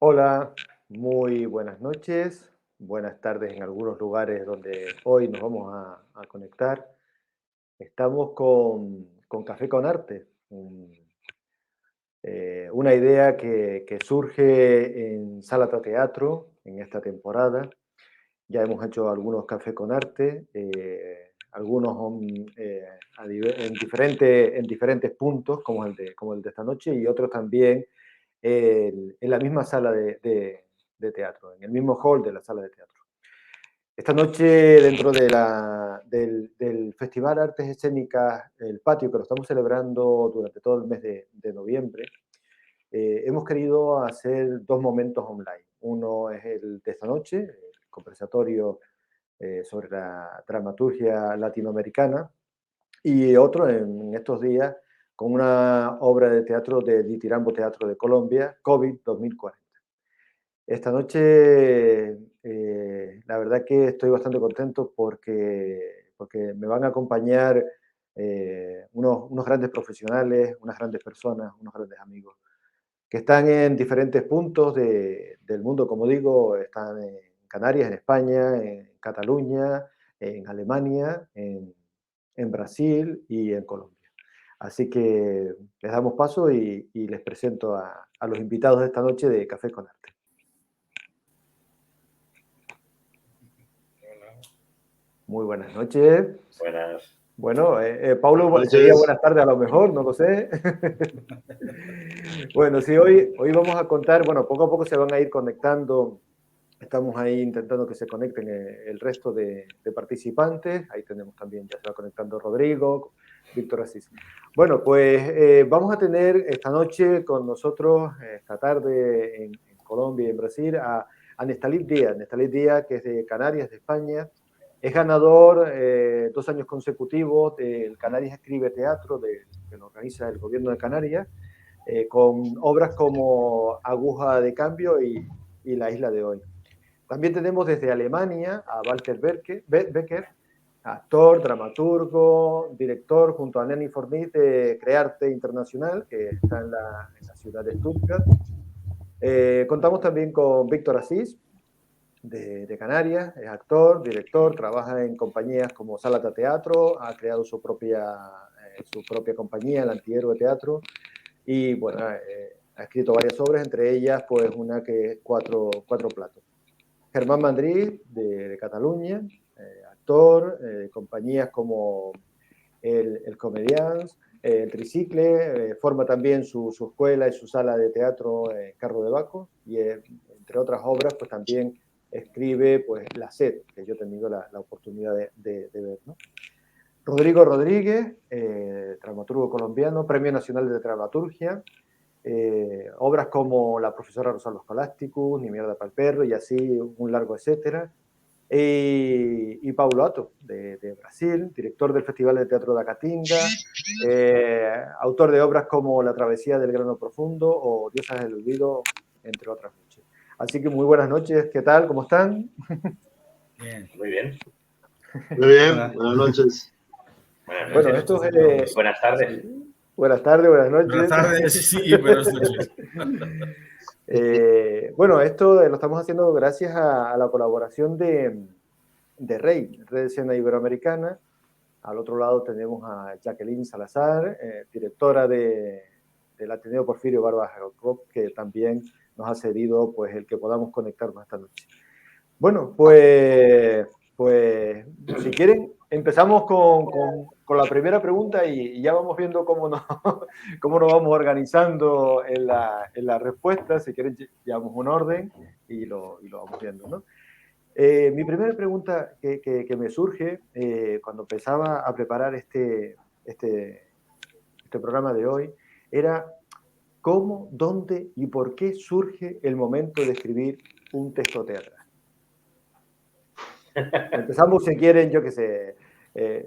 Hola, muy buenas noches, buenas tardes en algunos lugares donde hoy nos vamos a conectar. Estamos con Café con Arte, una idea que surge en Sala Teatro en esta temporada. Ya hemos hecho algunos Café con Arte, algunos en diferentes puntos, como el de esta noche, y otros también en la misma sala de teatro, en el mismo hall de la sala de teatro. Esta noche, dentro del Festival Artes Escénicas El Patio, que lo estamos celebrando durante todo el mes de noviembre, hemos querido hacer dos momentos online. Uno es el de esta noche, el conversatorio sobre la dramaturgia latinoamericana, y otro en estos días con una obra de teatro de Ditirambo Teatro de Colombia, COVID 2040. Esta noche, la verdad que estoy bastante contento porque me van a acompañar unos grandes profesionales, unas grandes personas, unos grandes amigos, que están en diferentes puntos del mundo, como digo, están en Canarias, en España, en Cataluña, en Alemania, en Brasil y en Colombia. Así que les damos paso y les presento a los invitados de esta noche de Café con Arte. Muy buenas noches. Buenas. Bueno, Paulo sería buenas tardes a lo mejor, no lo sé. Bueno, sí, hoy vamos a contar, bueno, poco a poco se van a ir conectando. Estamos ahí intentando que se conecten el resto de participantes. Ahí tenemos también, ya se va conectando Rodrigo, Víctor Asís. Bueno, pues vamos a tener esta noche con nosotros, esta tarde en Colombia y en Brasil, a Nestalí Díaz. Nestalí Díaz, que es de Canarias, de España. Es ganador 2 años consecutivos del Canarias Escribe Teatro, que lo organiza el gobierno de Canarias, con obras como Aguja de Cambio y La Isla de Hoy. También tenemos desde Alemania a Walter Becker, actor, dramaturgo, director, junto a Nenny Fornit de Crearte Internacional, que está en la ciudad de Stuttgart. Contamos también con Víctor Asís, de Canarias, es actor, director, trabaja en compañías como Salata Teatro, ha creado su propia compañía, el Antihéroe Teatro, y bueno, ha escrito varias obras, entre ellas pues una que es Cuatro Platos. Germán Madrid, de Cataluña, actor, compañías como el Comedians, el Tricicle, forma también su escuela y su sala de teatro Carro de Baco, y entre otras obras pues también escribe pues La Sed, que yo he tenido la oportunidad de ver, ¿no? Rodrigo Rodríguez, dramaturgo colombiano, Premio Nacional de Dramaturgia, obras como La profesora Rosalba Scholasticus, Ni mierda pa'l perro, y así un largo etcétera. Y Paulo Ato, de Brasil, director del Festival de Teatro da Caatinga, autor de obras como La travesía del grano profundo o Diosas del olvido, entre otras muchas. Así que muy buenas noches, ¿qué tal? ¿Cómo están? Bien. Muy bien. Muy bien, buenas noches. Bueno, esto es... Buenas tardes. Sí. Buenas tardes, buenas noches. Buenas tardes, sí, buenas noches. Bueno, esto lo estamos haciendo gracias a la colaboración de Rey, Red de Escena Iberoamericana. Al otro lado tenemos a Jacqueline Salazar, directora del Ateneo Porfirio Barba Jacob, que también nos ha cedido pues, el que podamos conectarnos esta noche. Bueno, pues si quieren, empezamos con la primera pregunta y ya vamos viendo cómo nos vamos organizando en la respuesta. Si quieren, llevamos un orden y lo vamos viendo, ¿no? Mi primera pregunta que me surge cuando empezaba a preparar este programa de hoy era cómo, dónde y por qué surge el momento de escribir un texto teatral. Empezamos, si quieren, yo qué sé.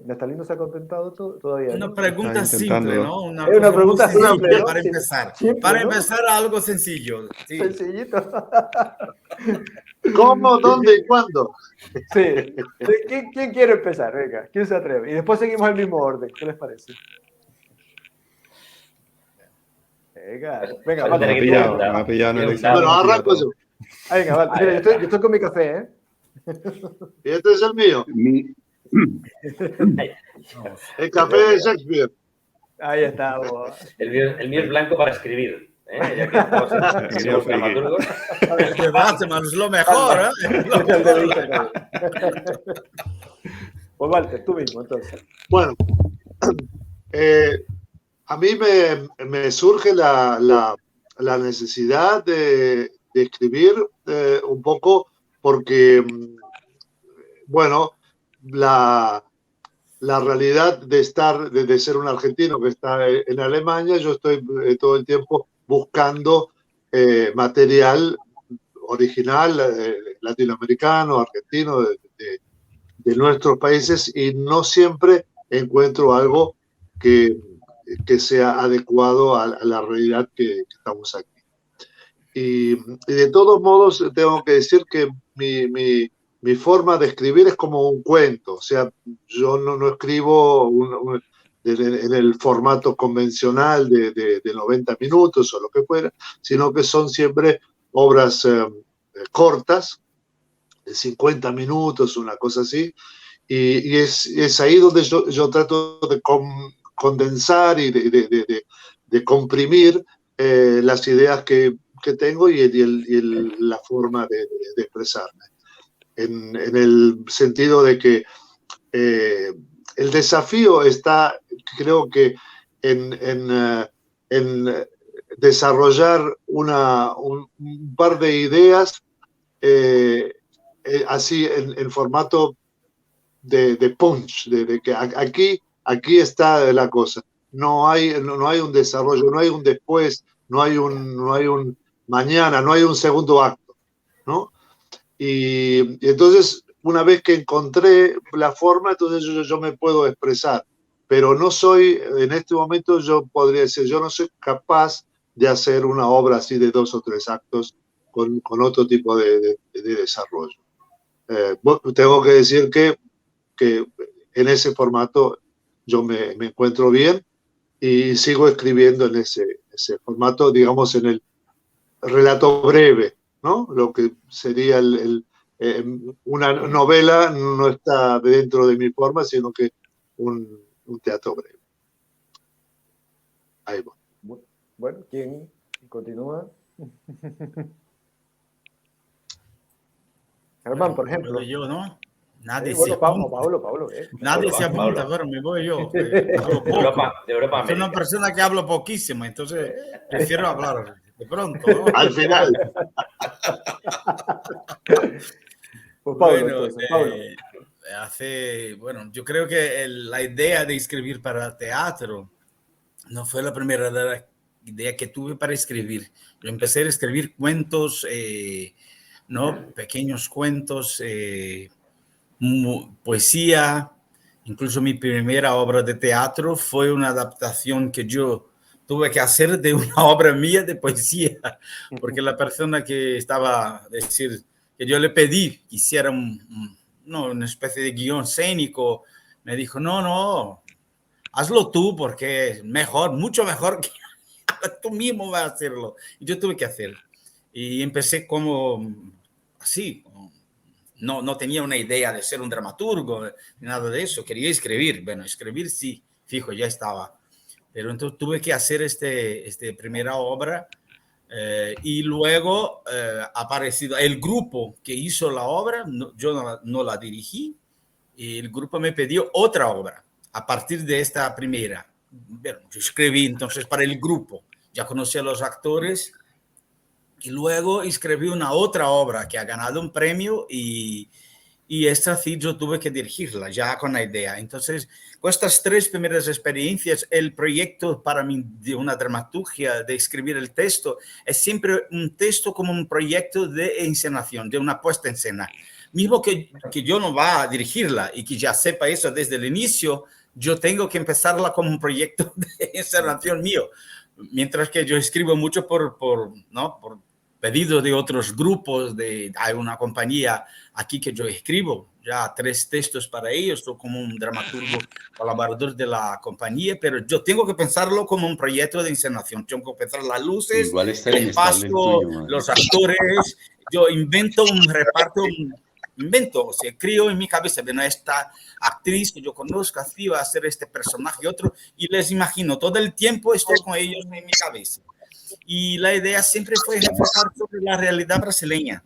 ¿Nestalí no se ha contentado todavía? Una ¿no? pregunta simple, ¿no? Es una pregunta simple, ¿no? Para empezar. Simple, para ¿no? empezar, algo sencillo. Sí. Sencillito. ¿Cómo, dónde y cuándo? Sí. ¿Quién quiere empezar? Venga, ¿quién se atreve? Y después seguimos el mismo orden. ¿Qué les parece? Venga, Vas a tener que Walter. tener Me ha pillado en el un examen. Bueno, dado. arranco yo. Venga, Walter. Mira, yo estoy con mi café, ¿eh? Y este es el mío, el café de Shakespeare. Ahí está. Vos. El mío es blanco para escribir. Ya que estamos Quería somos dramaturgos. El Batman es lo mejor, ¿eh? Es lo Es el de mejor. Víctor también. Pues Walter, tú mismo, entonces. Bueno, a mí me surge la necesidad de escribir un poco porque, bueno, la realidad de ser un argentino que está en Alemania, yo estoy todo el tiempo buscando material original latinoamericano, argentino, de nuestros países, y no siempre encuentro algo que sea adecuado a la realidad que estamos aquí. Y de todos modos, tengo que decir que mi forma de escribir es como un cuento. O sea, yo no escribo en el formato convencional de 90 minutos o lo que fuera, sino que son siempre obras cortas, de 50 minutos, una cosa así. Y es ahí donde yo trato de condensar y de comprimir las ideas que tengo y la forma de expresarme. En el sentido de que el desafío está, creo que, en desarrollar un par de ideas así en formato de punch, de que aquí está la cosa. No hay un desarrollo, no hay un después, no hay un mañana, no hay un segundo acto, ¿no? Y entonces, una vez que encontré la forma, entonces yo me puedo expresar. Pero no soy, en este momento yo podría decir, yo no soy capaz de hacer una obra así de 2 o 3 actos con otro tipo de desarrollo. Tengo que decir que en ese formato yo me encuentro bien y sigo escribiendo en ese formato, digamos, en el relato breve, ¿no? Lo que sería una novela no está dentro de mi forma, sino que un teatro breve. Ahí va. Bueno, ¿quién continúa? Germán, por ejemplo. Yo, ¿no? Nadie se Bueno, apunta. Paulo. Nadie se apunta, Paulo. pero me voy yo. De Hablo poco. Europa a Soy una América. persona que hablo poquísimo, entonces prefiero hablar de pronto, ¿no? Al final. Pues Paulo, Bueno, entonces, Paulo. yo creo que la idea de escribir para teatro no fue la primera idea que tuve para escribir. Yo empecé a escribir cuentos, ¿no? Pequeños cuentos, poesía. Incluso mi primera obra de teatro fue una adaptación que yo tuve que hacer de una obra mía de poesía, porque la persona que estaba, decir, que yo le pedí que hiciera una especie de guión escénico, me dijo, no, hazlo tú porque es mejor, mucho mejor que tú mismo vas a hacerlo. Y yo tuve que hacerlo. Y empecé como así, no tenía una idea de ser un dramaturgo, nada de eso, quería escribir. Bueno, escribir sí, fijo, ya estaba. Pero entonces tuve que hacer esta primera obra y luego ha aparecido el grupo que hizo la obra, yo no la dirigí, y el grupo me pidió otra obra a partir de esta primera. Bueno, yo escribí entonces para el grupo, ya conocí a los actores y luego escribí una otra obra que ha ganado un premio y esta sí yo tuve que dirigirla ya con la idea. Entonces, con estas 3 primeras experiencias, el proyecto para mí de una dramaturgia, de escribir el texto, es siempre un texto como un proyecto de encenación, de una puesta en escena. Mismo que yo no va a dirigirla y que ya sepa eso desde el inicio, yo tengo que empezarla como un proyecto de encenación mío. Mientras que yo escribo mucho por pedido de otros grupos. Hay una compañía aquí que yo escribo ya 3 textos para ellos, soy como un dramaturgo colaborador de la compañía, pero yo tengo que pensarlo como un proyecto de encenación. Tengo que pensar las luces, Igual está el inestable el espacio, tuyo, madre. los actores. Yo invento un reparto, o sea, creo en mi cabeza, bueno, esta actriz que yo conozco así va a ser este personaje y otro, y les imagino todo el tiempo, estoy con ellos en mi cabeza. Y la idea siempre fue reflejar sobre la realidad brasileña,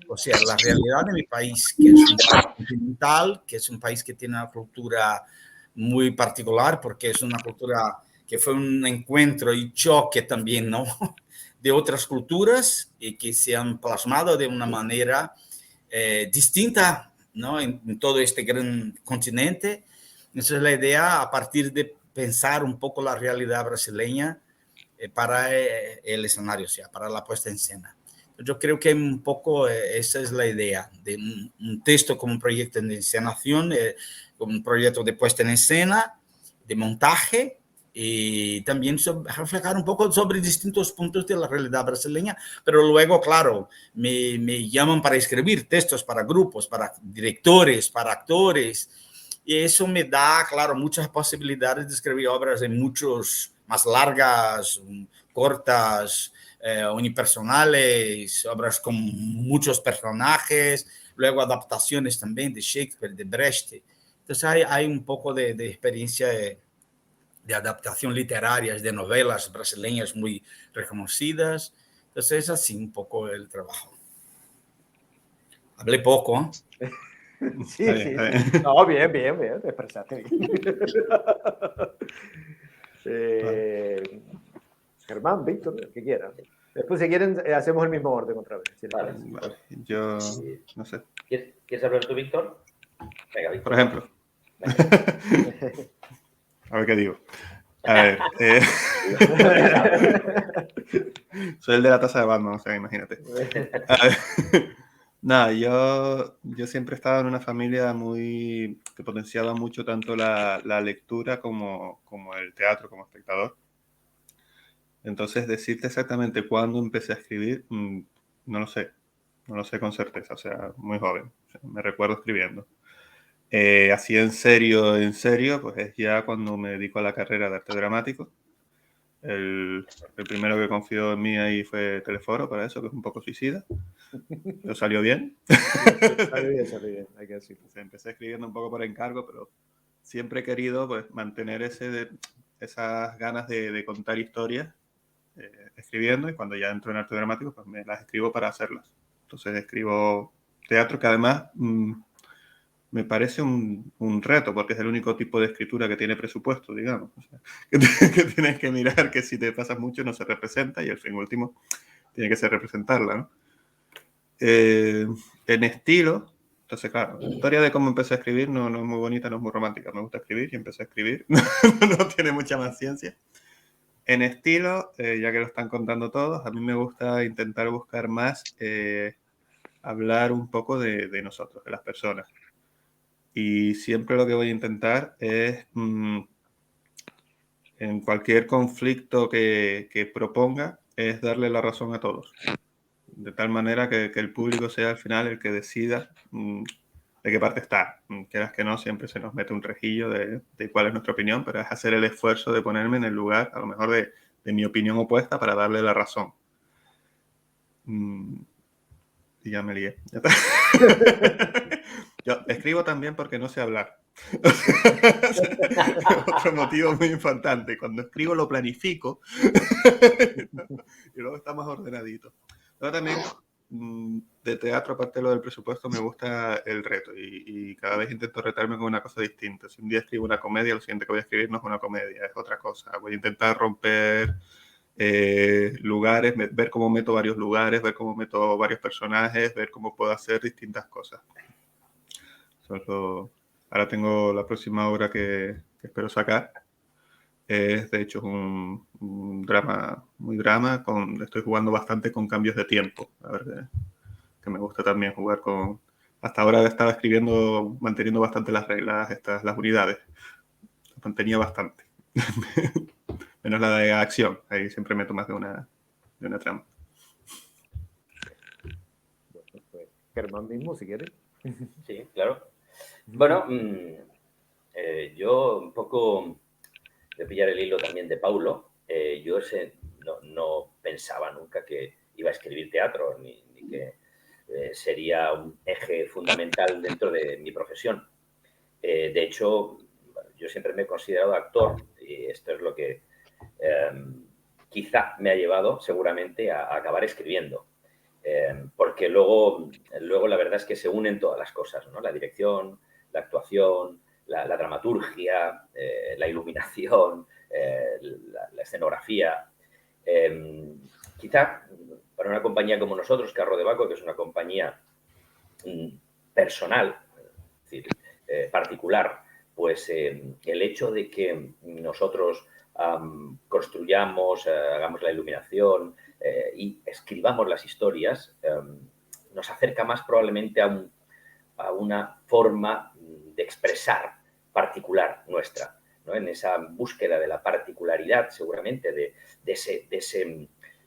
o sea, la realidad de mi país, que es un país continental, que es un país que tiene una cultura muy particular, porque es una cultura que fue un encuentro y choque también, ¿no?, de otras culturas y que se han plasmado de una manera distinta, ¿no?, en todo este gran continente. Entonces la idea, a partir de pensar un poco la realidad brasileña para el escenario, o sea, para la puesta en escena. Yo creo que un poco esa es la idea de un texto como un proyecto de encenación, como un proyecto de puesta en escena, de montaje, y también reflejar un poco sobre distintos puntos de la realidad brasileña, pero luego, claro, me llaman para escribir textos para grupos, para directores, para actores, y eso me da, claro, muchas posibilidades de escribir obras en muchos más largas, cortas, unipersonales, obras con muchos personajes, luego adaptaciones también de Shakespeare, de Brecht. Entonces hay un poco de experiencia de adaptación literarias, de novelas brasileñas muy reconocidas. Entonces es así un poco el trabajo. Hablé poco, ¿eh? Sí, Está bien, sí, está sí. bien. No, bien, bien, bien, te expresaste bien. Germán, Víctor, que quieran. Después, si quieren, hacemos el mismo orden otra vez. Si les Vale. parece. Vale, yo no sé. ¿Quieres hablar tú, Víctor? Venga, Víctor. Por ejemplo. Venga. A ver qué digo. A ver. Soy el de la taza de Batman, o sea, imagínate. A ver. Nada, yo siempre he estado en una familia muy que potenciaba mucho tanto la lectura como el teatro como espectador. Entonces, decirte exactamente cuándo empecé a escribir, no lo sé. No lo sé con certeza, o sea, muy joven. O sea, me recuerdo escribiendo. Así en serio, pues es ya cuando me dedico a la carrera de arte dramático. El primero que confió en mí ahí fue Teleforo, para eso, que es un poco suicida. Pero salió bien. Sale bien, hay que decirlo. Empecé escribiendo un poco por encargo, pero siempre he querido pues, mantener esas ganas de contar historias escribiendo, y cuando ya entro en arte dramático, pues me las escribo para hacerlas. Entonces escribo teatro, que además me parece un reto, porque es el único tipo de escritura que tiene presupuesto, digamos. O sea, que tienes que mirar que si te pasas mucho no se representa, y el fin último tiene que ser representarla, ¿no? En estilo, entonces claro, la historia de cómo empecé a escribir no es muy bonita, no es muy romántica. Me gusta escribir y empecé a escribir. No tiene mucha más ciencia. En estilo, ya que lo están contando todos, a mí me gusta intentar buscar más, hablar un poco de nosotros, de las personas. Y siempre lo que voy a intentar es, en cualquier conflicto que proponga, es darle la razón a todos. De tal manera que el público sea al final el que decida de qué parte está. Quieras que no, siempre se nos mete un rejillo de cuál es nuestra opinión, pero es hacer el esfuerzo de ponerme en el lugar, a lo mejor, de mi opinión opuesta para darle la razón. Y ya me lié. Ya está. Yo escribo también porque no sé hablar. Otro motivo muy importante. Cuando escribo lo planifico y luego está más ordenadito. Pero también de teatro, aparte de lo del presupuesto, me gusta el reto y cada vez intento retarme con una cosa distinta. Si un día escribo una comedia, lo siguiente que voy a escribir no es una comedia, es otra cosa. Voy a intentar romper lugares, ver cómo meto varios lugares, ver cómo meto varios personajes, ver cómo puedo hacer distintas cosas. Ahora tengo la próxima obra que espero sacar. Es de hecho un drama, muy drama. Estoy jugando bastante con cambios de tiempo. A ver, que me gusta también jugar con... Hasta ahora estaba escribiendo, manteniendo bastante las reglas, las unidades. Las mantenía bastante. Menos la de acción. Ahí siempre meto más de una trama. Germán mismo, si quieres. Sí, claro. Bueno, yo un poco de pillar el hilo también de Paulo, yo no pensaba nunca que iba a escribir teatro, ni que sería un eje fundamental dentro de mi profesión. De hecho, yo siempre me he considerado actor y esto es lo que quizá me ha llevado seguramente a acabar escribiendo. Porque luego la verdad es que se unen todas las cosas, ¿no? La dirección, la actuación, la dramaturgia, la iluminación, la escenografía. Quizá para una compañía como nosotros, Carro de Baco, que es una compañía personal, es decir, particular, pues el hecho de que nosotros construyamos, hagamos la iluminación y escribamos las historias, nos acerca más probablemente a una forma de expresar particular nuestra, ¿no? En esa búsqueda de la particularidad, seguramente, de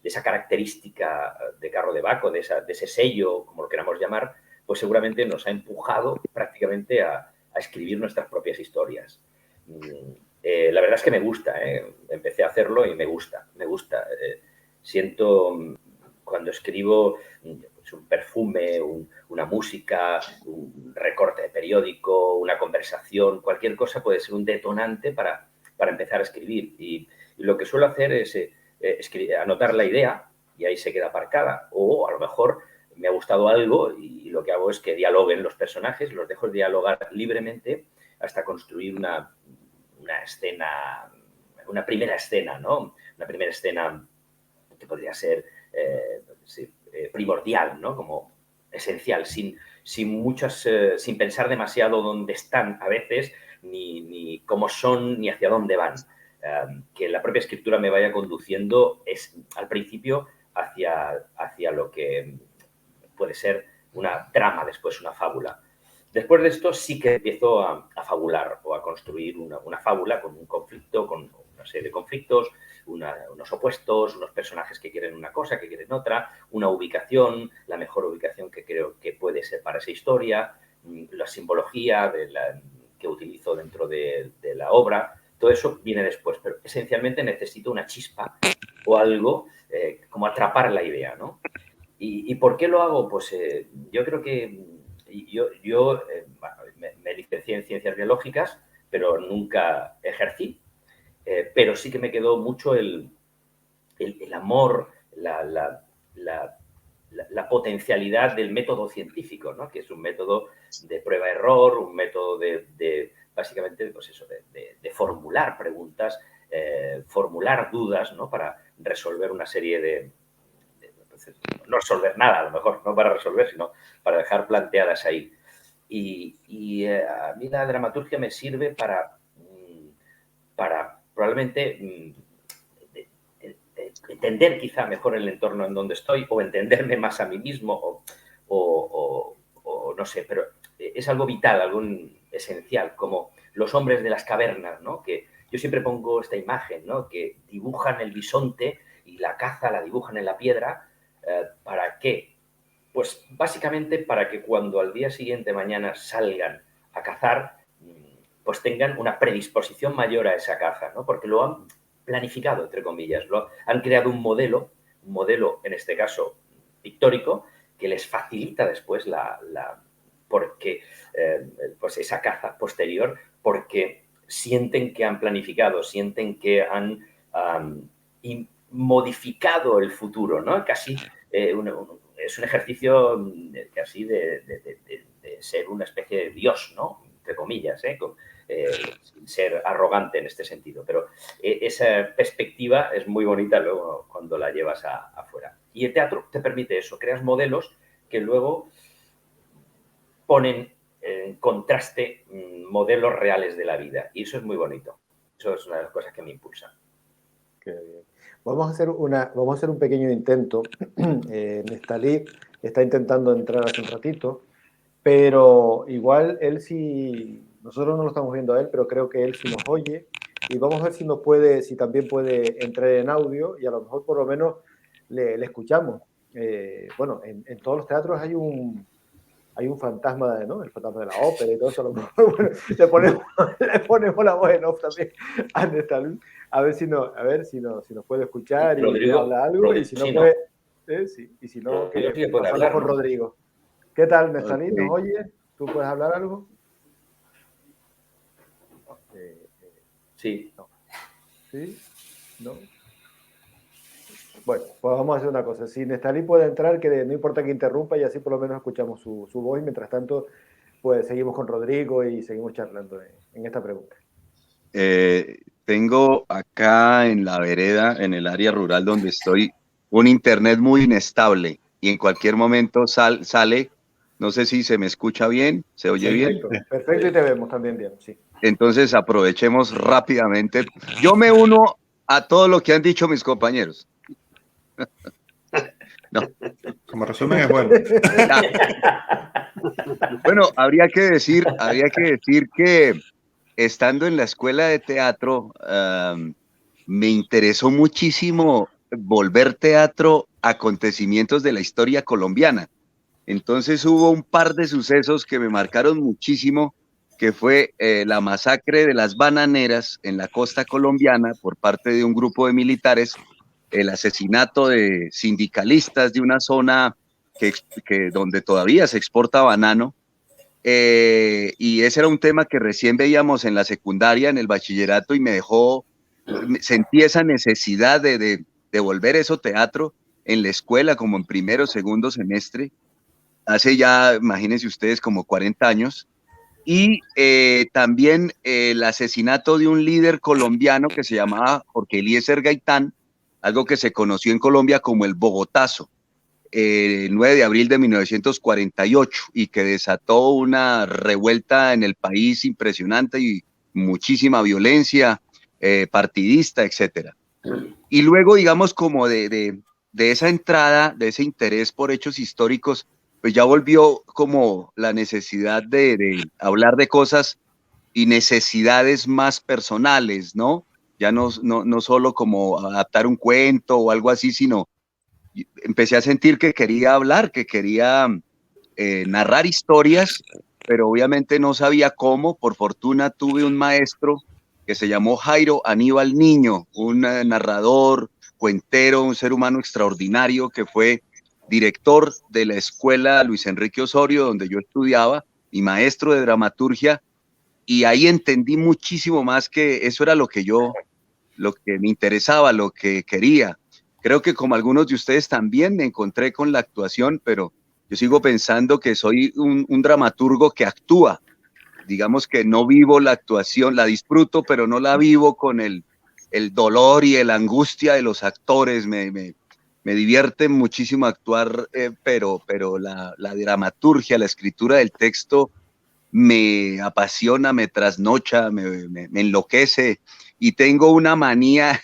esa característica de Carro de Baco, de ese sello, como lo queramos llamar, pues seguramente nos ha empujado prácticamente a escribir nuestras propias historias. La verdad es que me gusta, empecé a hacerlo y me gusta. Siento cuando escribo pues, un perfume, una música, un recorte de periódico, una conversación, cualquier cosa puede ser un detonante para empezar a escribir. Y lo que suelo hacer es anotar la idea y ahí se queda aparcada. O a lo mejor me ha gustado algo y lo que hago es que dialoguen los personajes, los dejo dialogar libremente hasta construir una escena, una primera escena, ¿no? Una primera escena que podría ser primordial, ¿no? Como esencial, sin pensar demasiado dónde están a veces, ni cómo son, ni hacia dónde van. Que la propia escritura me vaya conduciendo al principio hacia lo que puede ser una trama, después una fábula. Después de esto sí que empiezo a fabular o a construir una fábula con un conflicto, con una serie de conflictos, unos opuestos, unos personajes que quieren una cosa, que quieren otra, una ubicación, la mejor ubicación que creo que puede ser para esa historia, la simbología que utilizo dentro de la obra. Todo eso viene después, pero esencialmente necesito una chispa o algo como atrapar la idea, ¿no? ¿Y por qué lo hago? Pues yo creo que yo me licencié en Ciencias Biológicas, pero nunca ejercí. Pero sí que me quedó mucho el amor, la potencialidad del método científico, ¿no? Que es un método de prueba-error, un método básicamente, pues eso, de formular preguntas, formular dudas, ¿no? Para resolver una serie no resolver nada, a lo mejor, no para resolver, sino para dejar planteadas ahí. Y a mí la dramaturgia me sirve para probablemente entender quizá mejor el entorno en donde estoy o entenderme más a mí mismo o no sé, pero es algo vital, algo esencial, como los hombres de las cavernas, ¿no? Que yo siempre pongo esta imagen, ¿no? Que dibujan el bisonte y la caza la dibujan en la piedra. ¿Para qué? Pues básicamente para que cuando al día siguiente mañana salgan a cazar, pues tengan una predisposición mayor a esa caza, ¿no? Porque lo han planificado, entre comillas, han creado un modelo en este caso pictórico, que les facilita después pues esa caza posterior, porque sienten que han planificado, sienten que han modificado el futuro, ¿no? Casi es un ejercicio casi de ser una especie de Dios, ¿no? Entre comillas, sin ser arrogante en este sentido. Pero esa perspectiva es muy bonita luego cuando la llevas afuera. Y el teatro te permite eso, creas modelos que luego ponen en contraste modelos reales de la vida. Y eso es muy bonito. Eso es una de las cosas que me impulsan. Qué bien. Vamos a hacer un pequeño intento. Nestalí está intentando entrar hace un ratito, pero igual él sí, nosotros no lo estamos viendo a él, pero creo que él sí nos oye, y vamos a ver si también puede entrar en audio, y a lo mejor por lo menos le escuchamos. Bueno, en todos los teatros hay un hay un fantasma, ¿no? El fantasma de la ópera y todo eso. Bueno, le ponemos la voz en off también a Nestalí, a ver si nos puede escuchar y Rodrigo, habla algo, y si no sí, puede, sí, y si no, Rodrigo sí que puede pasamos hablar, con ¿no? Rodrigo. ¿Qué tal, Nestalí? Ok. ¿Nos oye? ¿Tú puedes hablar algo? Sí. No. ¿Sí? ¿No? Bueno, pues vamos a hacer una cosa. Si Nestalí puede entrar, que no importa que interrumpa, y así por lo menos escuchamos su voz. Y mientras tanto, pues seguimos con Rodrigo y seguimos charlando en esta pregunta. Tengo acá en la vereda, en el área rural donde estoy, un internet muy inestable y en cualquier momento sale. No sé si se me escucha bien, se oye bien. Perfecto, y te vemos también bien, sí. Entonces aprovechemos rápidamente. Yo me uno a todo lo que han dicho mis compañeros. No. Como resumen es bueno. Bueno, habría que decir que estando en la escuela de teatro, me interesó muchísimo volver teatro a acontecimientos de la historia colombiana. Entonces hubo un par de sucesos que me marcaron muchísimo, que fue la masacre de las bananeras en la costa colombiana por parte de un grupo de militares, el asesinato de sindicalistas de una zona donde todavía se exporta banano. Y ese era un tema que recién veíamos en la secundaria, en el bachillerato, y sentí esa necesidad de volver eso teatro en la escuela, como en primero o segundo semestre, hace ya, imagínense ustedes, como 40 años. Y también el asesinato de un líder colombiano que se llamaba Jorge Eliezer Gaitán, algo que se conoció en Colombia como el Bogotazo, el 9 de abril de 1948, y que desató una revuelta en el país impresionante y muchísima violencia partidista, etcétera. Y luego, digamos, como de esa entrada, de ese interés por hechos históricos, pues ya volvió como la necesidad de hablar de cosas y necesidades más personales, ¿no? Ya no solo como adaptar un cuento o algo así, sino empecé a sentir que quería hablar, que quería narrar historias, pero obviamente no sabía cómo. Por fortuna tuve un maestro que se llamó Jairo Aníbal Niño, un narrador, cuentero, un ser humano extraordinario que fue director de la escuela Luis Enrique Osorio, donde yo estudiaba, y maestro de dramaturgia, y ahí entendí muchísimo más que eso era lo que me interesaba, lo que quería. Creo que como algunos de ustedes también me encontré con la actuación, pero yo sigo pensando que soy un dramaturgo que actúa. Digamos que no vivo la actuación, la disfruto, pero no la vivo con el dolor y la angustia de los actores. Me divierte muchísimo actuar, pero la dramaturgia, la escritura del texto me apasiona, me trasnocha, me enloquece, y tengo una manía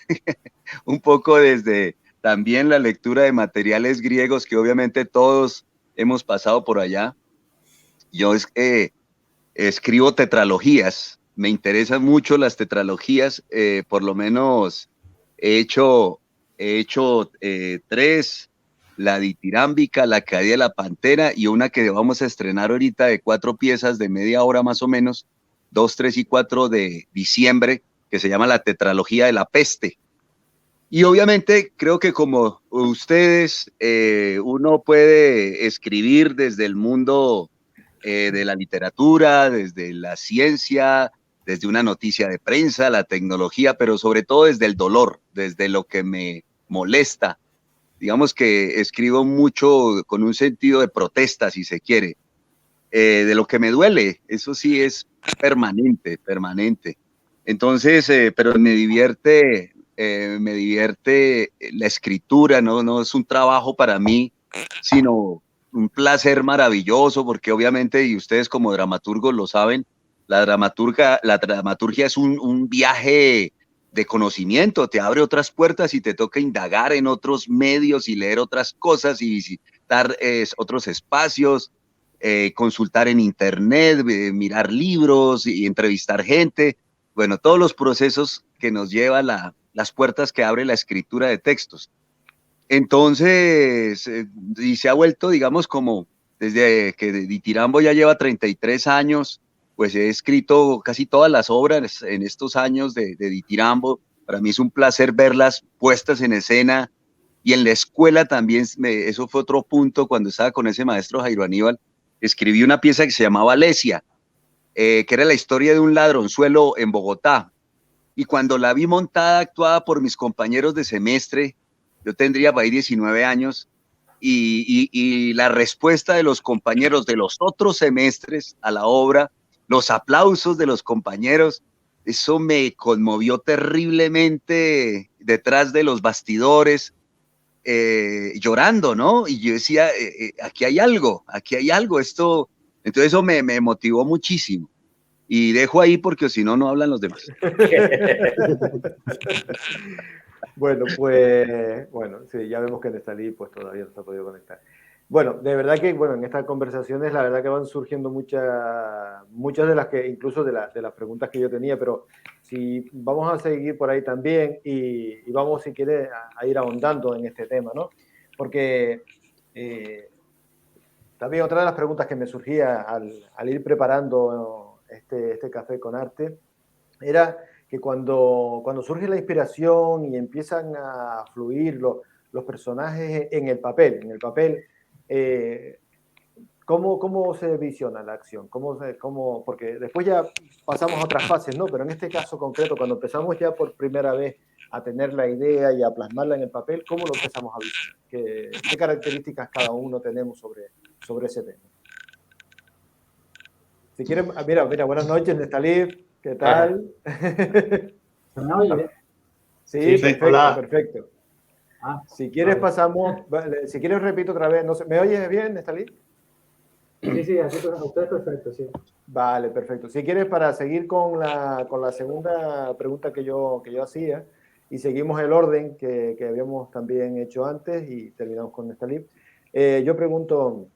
un poco desde también la lectura de materiales griegos que obviamente todos hemos pasado por allá. Yo escribo tetralogías, me interesan mucho las tetralogías, por lo menos he hecho 3, la ditirámbica, la caída de la pantera, y una que vamos a estrenar ahorita de 4 piezas de media hora más o menos, 2, 3 y 4 de diciembre, que se llama la tetralogía de la peste. Y obviamente creo que como ustedes, uno puede escribir desde el mundo de la literatura, desde la ciencia, desde una noticia de prensa, la tecnología, pero sobre todo desde el dolor, desde lo que me molesta. Digamos que escribo mucho con un sentido de protesta, si se quiere, de lo que me duele. Eso sí es permanente. Entonces, pero me divierte la escritura, no es un trabajo para mí, sino un placer maravilloso, porque obviamente, y ustedes como dramaturgos lo saben, la dramaturgia es un viaje de conocimiento, te abre otras puertas y te toca indagar en otros medios y leer otras cosas y visitar otros espacios, consultar en internet, mirar libros y entrevistar gente. Bueno, todos los procesos que nos lleva las puertas que abre la escritura de textos. Entonces, y se ha vuelto, digamos, como desde que Ditirambo ya lleva 33 años, pues he escrito casi todas las obras en estos años de Ditirambo. Para mí es un placer verlas puestas en escena, y en la escuela también, eso fue otro punto. Cuando estaba con ese maestro Jairo Aníbal, escribí una pieza que se llamaba Alesia, que era la historia de un ladronzuelo en Bogotá. Y cuando la vi montada, actuada por mis compañeros de semestre, yo tendría por ahí 19 años, y la respuesta de los compañeros de los otros semestres a la obra, los aplausos de los compañeros, eso me conmovió terriblemente detrás de los bastidores, llorando, ¿no? Y yo decía, aquí hay algo, esto. Entonces eso me motivó muchísimo. Y dejo ahí porque si no, no hablan los demás. Bueno, pues, bueno, sí, ya vemos que Nestalí pues todavía no se ha podido conectar. Bueno, de verdad que, bueno, en estas conversaciones la verdad que van surgiendo muchas de las que, incluso de las preguntas que yo tenía, pero si vamos a seguir por ahí también y vamos, si quieres, a ir ahondando en este tema, ¿no? Porque también otra de las preguntas que me surgía al ir preparando este café con arte era que cuando surge la inspiración y empiezan a fluir los personajes en el papel, ¿cómo se visiona la acción? Porque después ya pasamos a otras fases, ¿no? Pero en este caso concreto, cuando empezamos ya por primera vez a tener la idea y a plasmarla en el papel, ¿cómo lo empezamos a visionar? ¿Qué características cada uno tenemos sobre ese tema? Si quieren, mira, buenas noches, Nestalí, ¿qué tal? ¿Se me oye? Sí, Sí, perfecto, hola. perfecto. Ah, Si quieres vale. pasamos, si quieres repito otra vez, no sé, ¿me oyes bien, Nestalí? Sí, así usted es perfecto, sí. Vale, perfecto. Si quieres, para seguir con la segunda pregunta que yo hacía, y seguimos el orden que habíamos también hecho antes y terminamos con Nestalí, yo pregunto,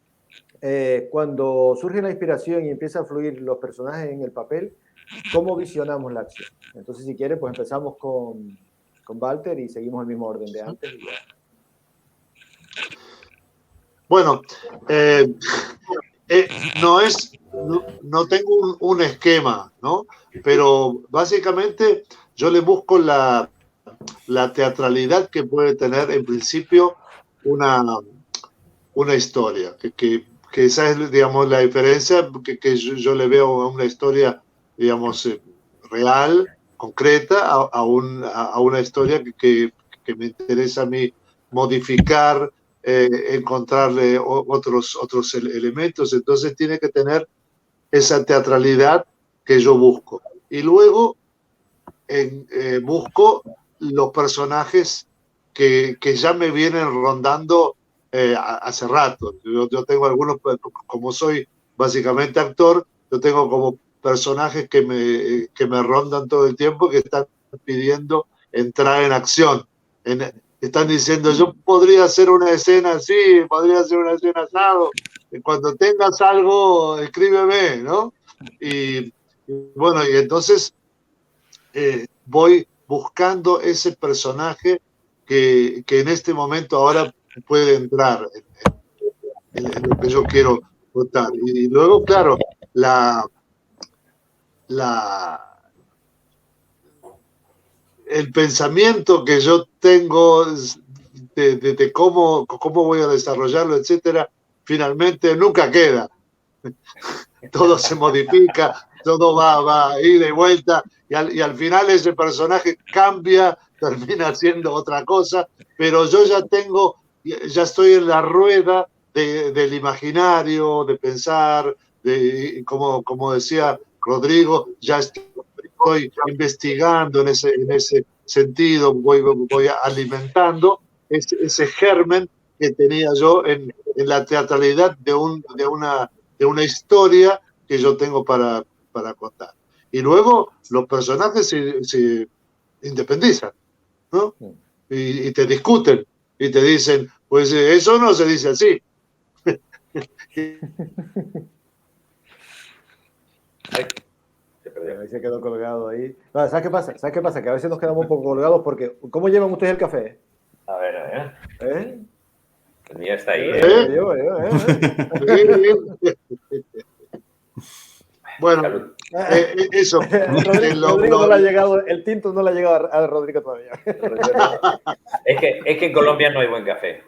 cuando surge la inspiración y empieza a fluir los personajes en el papel, ¿cómo visionamos la acción? Entonces, si quieres, pues empezamos con Walter y seguimos el mismo orden de antes. Bueno, no tengo un esquema, ¿no? Pero básicamente yo le busco la teatralidad que puede tener en principio una historia, que esa es, digamos, la diferencia que yo le veo a una historia, digamos, real, concreta, a una historia que me interesa a mí modificar, encontrarle otros elementos. Entonces tiene que tener esa teatralidad que yo busco. Y luego busco los personajes que ya me vienen rondando hace rato. Yo tengo algunos, como soy básicamente actor, yo tengo como personajes que me rondan todo el tiempo, que están pidiendo entrar en acción. Están diciendo, yo podría hacer una escena así, podría hacer una escena asado. Cuando tengas algo, escríbeme, ¿no? Y bueno, y entonces voy buscando ese personaje que en este momento ahora puede entrar en lo que yo quiero contar. Y luego, claro, el pensamiento que yo tengo de cómo voy a desarrollarlo, etcétera, finalmente nunca queda. Todo se modifica, todo va a ir de vuelta, y al final ese personaje cambia, termina siendo otra cosa, pero yo ya estoy en la rueda del imaginario, de pensar, como decía Rodrigo, ya estoy investigando en ese sentido, voy alimentando ese germen que tenía yo en la teatralidad de una historia que yo tengo para contar. Y luego los personajes se independizan, ¿no? Y te discuten y te dicen, pues eso no se dice así. Ahí se quedó colgado ahí. No, ¿sabes qué pasa? ¿Sabes qué pasa? Que a veces nos quedamos un poco colgados porque ¿cómo llevan ustedes el café? A ver. ¿Eh? El mío está ahí. Bueno, Salud. eso. Rodrigo no le ha llegado, el tinto no le ha llegado a Rodrigo todavía. Es que en Colombia no hay buen café.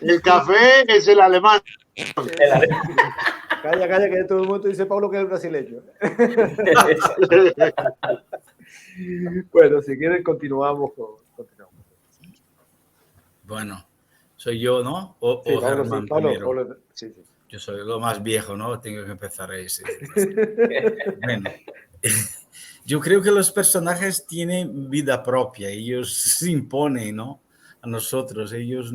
El café es el alemán. Calla, que todo el mundo dice Pablo que es brasileño. Bueno, si quieren continuamos. Bueno, soy yo, ¿no? O Sí, Pablo, Germán sí, Pablo, primero. sí. Yo soy lo más viejo, ¿no? Tengo que empezar a ese. Bueno, yo creo que los personajes tienen vida propia. Ellos se imponen, ¿no? A nosotros. Ellos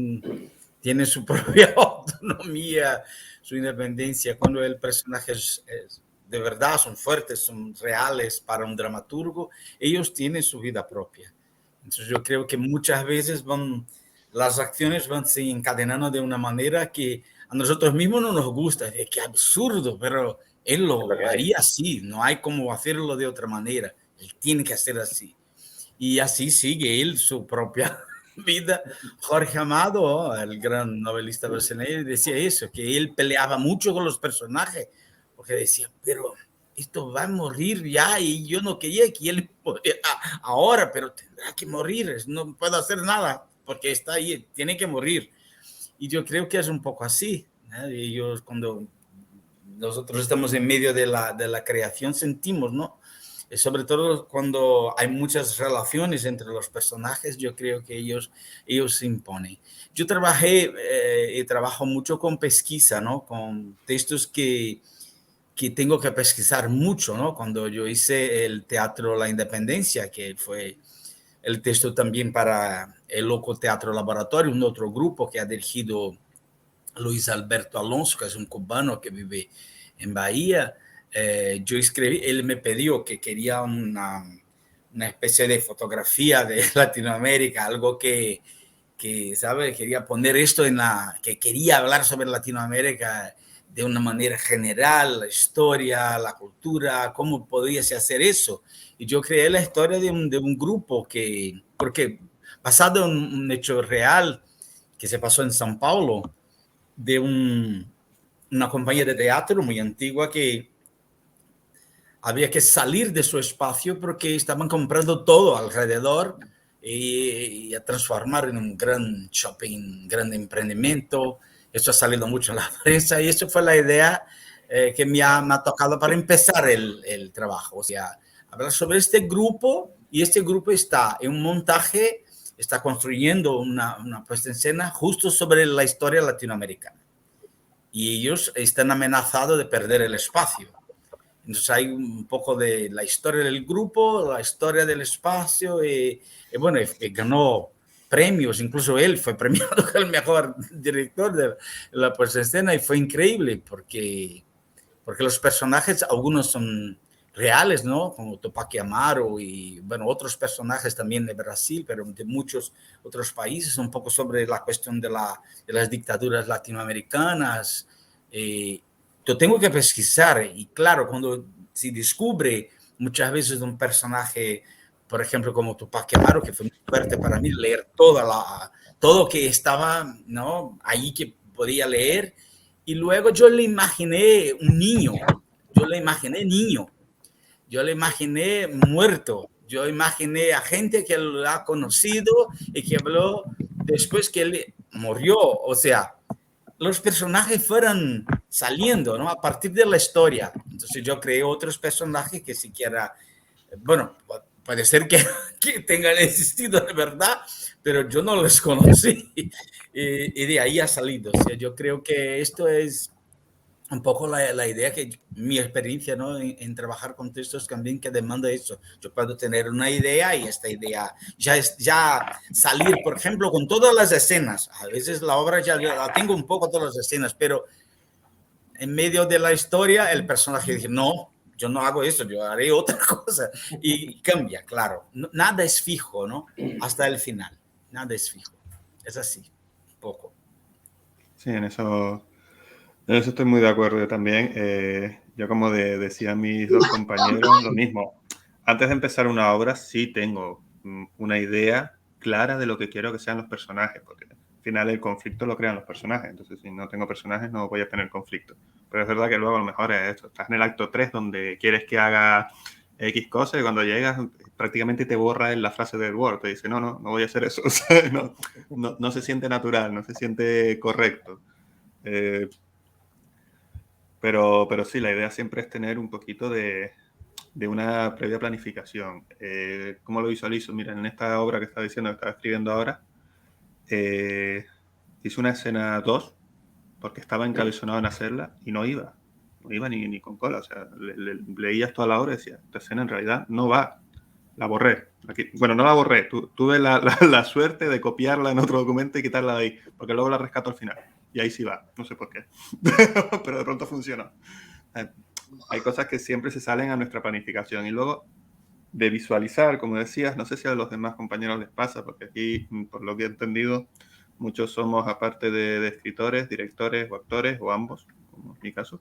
tienen su propia autonomía, su independencia. Cuando el personaje es de verdad, son fuertes, son reales para un dramaturgo, ellos tienen su vida propia. Entonces yo creo que muchas veces las acciones van se encadenando de una manera que a nosotros mismos no nos gusta. Es que absurdo, pero él lo haría así. No hay cómo hacerlo de otra manera. Él tiene que hacer así. Y así sigue él su propia vida. Jorge Amado, el gran novelista brasileño, decía eso, que él peleaba mucho con los personajes, porque decía, pero esto va a morir ya, y yo no quería que él muriera ahora, pero tendrá que morir, no puedo hacer nada, porque está ahí, tiene que morir. Y yo creo que es un poco así, ¿no? Y ellos, cuando nosotros estamos en medio de la creación, sentimos, ¿no? Sobre todo cuando hay muchas relaciones entre los personajes, yo creo que ellos se imponen. Yo trabajo mucho con pesquisa, ¿no? Con textos que tengo que pesquisar mucho, ¿no? Cuando yo hice el teatro La Independencia, que fue el texto también para el Loco Teatro Laboratorio, un otro grupo que ha dirigido Luis Alberto Alonso, que es un cubano que vive en Bahía. Yo escribí, él me pidió que quería una especie de fotografía de Latinoamérica, algo que ¿sabe? Quería poner esto que quería hablar sobre Latinoamérica de una manera general, la historia, la cultura, cómo podíase hacer eso. Y yo creé la historia de un grupo porque basado en un hecho real que se pasó en São Paulo, de una compañía de teatro muy antigua que había que salir de su espacio porque estaban comprando todo alrededor y a transformar en un gran shopping, un gran emprendimiento. Eso ha salido mucho en la prensa y eso fue la idea que me ha tocado para empezar el trabajo. O sea, hablar sobre este grupo, y este grupo está en un montaje, está construyendo una puesta en escena justo sobre la historia latinoamericana. Y ellos están amenazados de perder el espacio. Entonces hay un poco de la historia del grupo, la historia del espacio, y bueno, ganó premios, incluso él fue premiado como el mejor director de la puesta en escena, y fue increíble porque los personajes, algunos son reales, ¿no? Como Tupac Amaru y, bueno, otros personajes también de Brasil, pero de muchos otros países, un poco sobre la cuestión de las dictaduras latinoamericanas. Yo tengo que pesquisar y claro, cuando se descubre muchas veces un personaje, por ejemplo, como Tupac Amaru, que fue muy fuerte para mí leer todo que estaba, ¿no? Ahí que podía leer, y luego yo le imaginé un niño, yo le imaginé muerto, yo imaginé a gente que lo ha conocido y que habló después que él murió, o sea, los personajes fueron saliendo, ¿no? A partir de la historia. Entonces yo creé otros personajes que siquiera, bueno, puede ser que tengan existido de verdad, pero yo no los conocí y de ahí ha salido. O sea, yo creo que esto es un poco la idea, que mi experiencia, ¿no? en trabajar con textos también, que demanda eso. Yo puedo tener una idea y esta idea ya salir, por ejemplo, con todas las escenas. A veces la obra ya la tengo un poco todas las escenas, pero en medio de la historia el personaje dice, no, yo no hago eso, yo haré otra cosa. Y cambia, claro. Nada es fijo, ¿no? Hasta el final. Nada es fijo. Es así, un poco. Sí, en eso estoy muy de acuerdo también. Yo, como decían mis dos compañeros, lo mismo. Antes de empezar una obra sí tengo una idea clara de lo que quiero que sean los personajes, porque al final el conflicto lo crean los personajes, entonces si no tengo personajes no voy a tener conflicto. Pero es verdad que luego a lo mejor es esto, estás en el acto 3 donde quieres que haga X cosa y cuando llegas prácticamente te borra en la frase del Word, te dice no voy a hacer eso, o sea, no se siente natural, no se siente correcto. Pero sí, la idea siempre es tener un poquito de una previa planificación. ¿Cómo lo visualizo? Mira, en esta obra que estaba diciendo, que estaba escribiendo ahora, hice una escena 2 porque estaba encabezonado en hacerla y no iba ni con cola. O sea, leías toda la obra y decía, esta escena en realidad no va. La borré. Bueno, no la borré. Tuve la suerte de copiarla en otro documento y quitarla de ahí, porque luego la rescato al final. Y ahí sí va. No sé por qué. Pero de pronto funcionó. Hay cosas que siempre se salen a nuestra planificación. Y luego, de visualizar, como decías, no sé si a los demás compañeros les pasa, porque aquí, por lo que he entendido, muchos somos, aparte de escritores, directores o actores, o ambos, como es mi caso.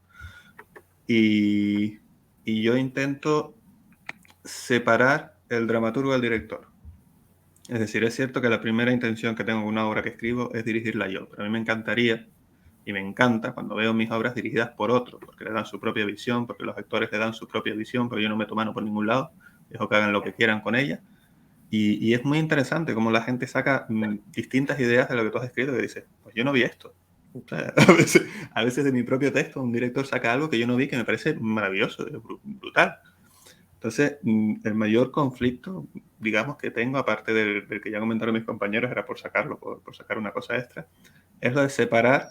Y yo intento separar el dramaturgo del director. Es decir, es cierto que la primera intención que tengo con una obra que escribo es dirigirla yo, pero a mí me encantaría y me encanta cuando veo mis obras dirigidas por otros, porque le dan su propia visión, porque los actores le dan su propia visión, pero yo no meto mano por ningún lado, dejo que hagan lo que quieran con ella. Y es muy interesante cómo la gente saca distintas ideas de lo que tú has escrito y dices, pues yo no vi esto. O sea, a veces de mi propio texto un director saca algo que yo no vi que me parece maravilloso, brutal. Entonces, el mayor conflicto, digamos, que tengo, aparte del que ya comentaron mis compañeros, era por sacarlo, por sacar una cosa extra, es lo de separar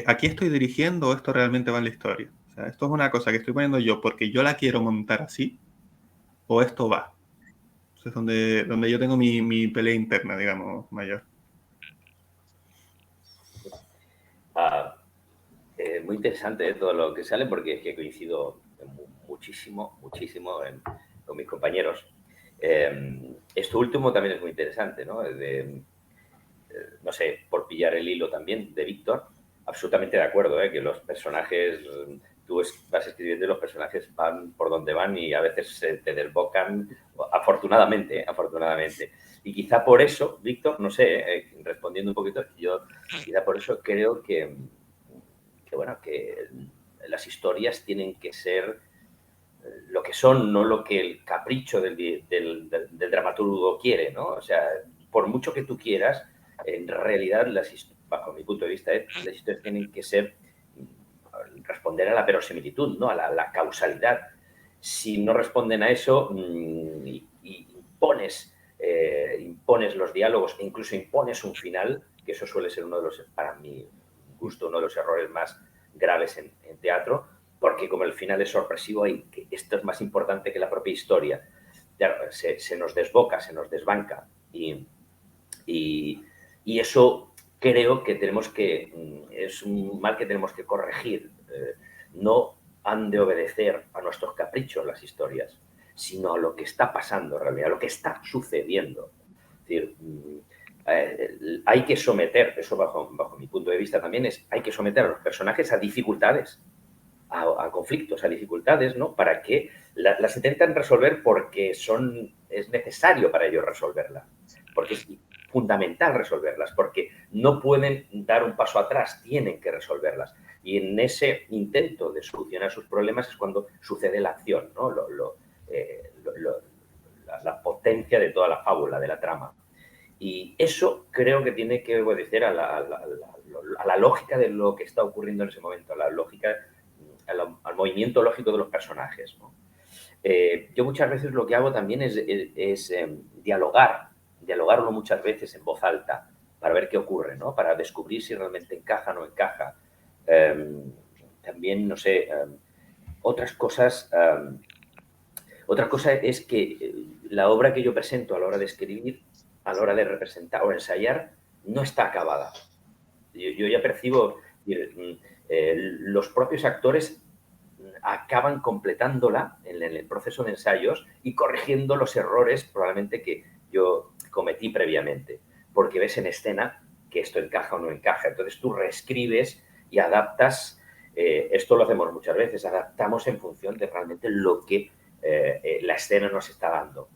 ¿aquí estoy dirigiendo o esto realmente va en la historia? O sea, ¿esto es una cosa que estoy poniendo yo porque yo la quiero montar así o esto va? Entonces, donde yo tengo mi pelea interna, digamos, mayor. Muy interesante todo lo que sale, porque es que coincido muchísimo con mis compañeros. Esto último también es muy interesante, ¿no? No sé, por pillar el hilo también de Víctor, absolutamente de acuerdo, que los personajes, tú vas escribiendo y los personajes van por donde van y a veces te desbocan, afortunadamente. Y quizá por eso, Víctor, no sé, respondiendo un poquito, yo quizá por eso creo que las historias tienen que ser lo que son, no lo que el capricho del dramaturgo quiere, ¿no? O sea, por mucho que tú quieras, en realidad, bajo mi punto de vista, las historias tienen que ser responder a la verosimilitud, ¿no? A la causalidad. Si no responden a eso y impones los diálogos e incluso impones un final, que eso suele ser para mi gusto, uno de los errores más graves en teatro, porque como el final es sorpresivo y que esto es más importante que la propia historia, se nos desboca, se nos desbanca y eso creo que es un mal que tenemos que corregir. No han de obedecer a nuestros caprichos las historias, sino a lo que está pasando en realidad, a lo que está sucediendo. Es decir, hay que someter, eso bajo mi punto de vista también hay que someter a los personajes a dificultades, a conflictos, a dificultades, ¿no? Para que las intentan resolver porque es necesario para ellos resolverlas, porque es fundamental resolverlas, porque no pueden dar un paso atrás, tienen que resolverlas. Y en ese intento de solucionar sus problemas es cuando sucede la acción, ¿no? La potencia de toda la fábula, de la trama. Y eso creo que tiene que obedecer a la lógica de lo que está ocurriendo en ese momento, a la lógica, al movimiento lógico de los personajes, ¿no? Yo muchas veces lo que hago también es dialogarlo muchas veces en voz alta para ver qué ocurre, ¿no? Para descubrir si realmente encaja o no encaja. También, no sé, otras cosas. Otra cosa es que la obra que yo presento a la hora de escribir, a la hora de representar o ensayar, no está acabada. Yo ya percibo, los propios actores acaban completándola en el proceso de ensayos y corrigiendo los errores probablemente que yo cometí previamente, porque ves en escena que esto encaja o no encaja. Entonces tú reescribes y adaptas, esto lo hacemos muchas veces, adaptamos en función de realmente lo que la escena nos está dando.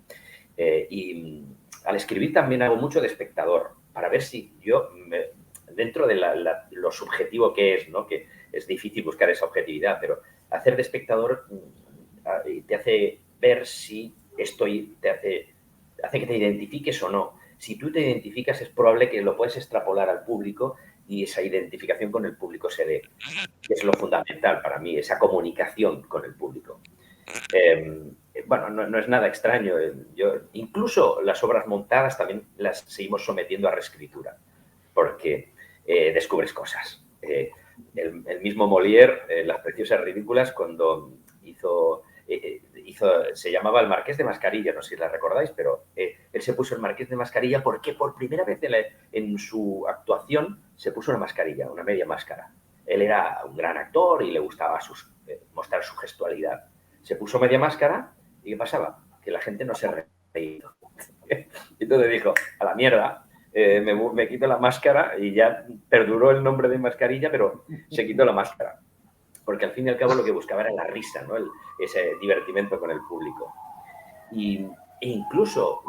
Y al escribir también hago mucho de espectador, para ver si yo, dentro de lo subjetivo que es, ¿no? Que es difícil buscar esa objetividad, pero hacer de espectador te hace ver si hace que te identifiques o no. Si tú te identificas, es probable que lo puedes extrapolar al público y esa identificación con el público se dé. Es lo fundamental para mí, esa comunicación con el público. Bueno, no es nada extraño. Incluso las obras montadas también las seguimos sometiendo a reescritura, porque descubres cosas. El mismo Molière, Las preciosas ridículas, cuando se llamaba el Marqués de Mascarilla, no sé si la recordáis, pero él se puso el Marqués de Mascarilla porque por primera vez en su actuación se puso una mascarilla, una media máscara. Él era un gran actor y le gustaba mostrar su gestualidad. Se puso media máscara y ¿qué pasaba? Que la gente no se reía. Entonces dijo, a la mierda, me quito la máscara, y ya perduró el nombre de mascarilla, pero se quitó la máscara. Porque al fin y al cabo lo que buscaba era la risa, ¿no? Ese divertimento con el público. E incluso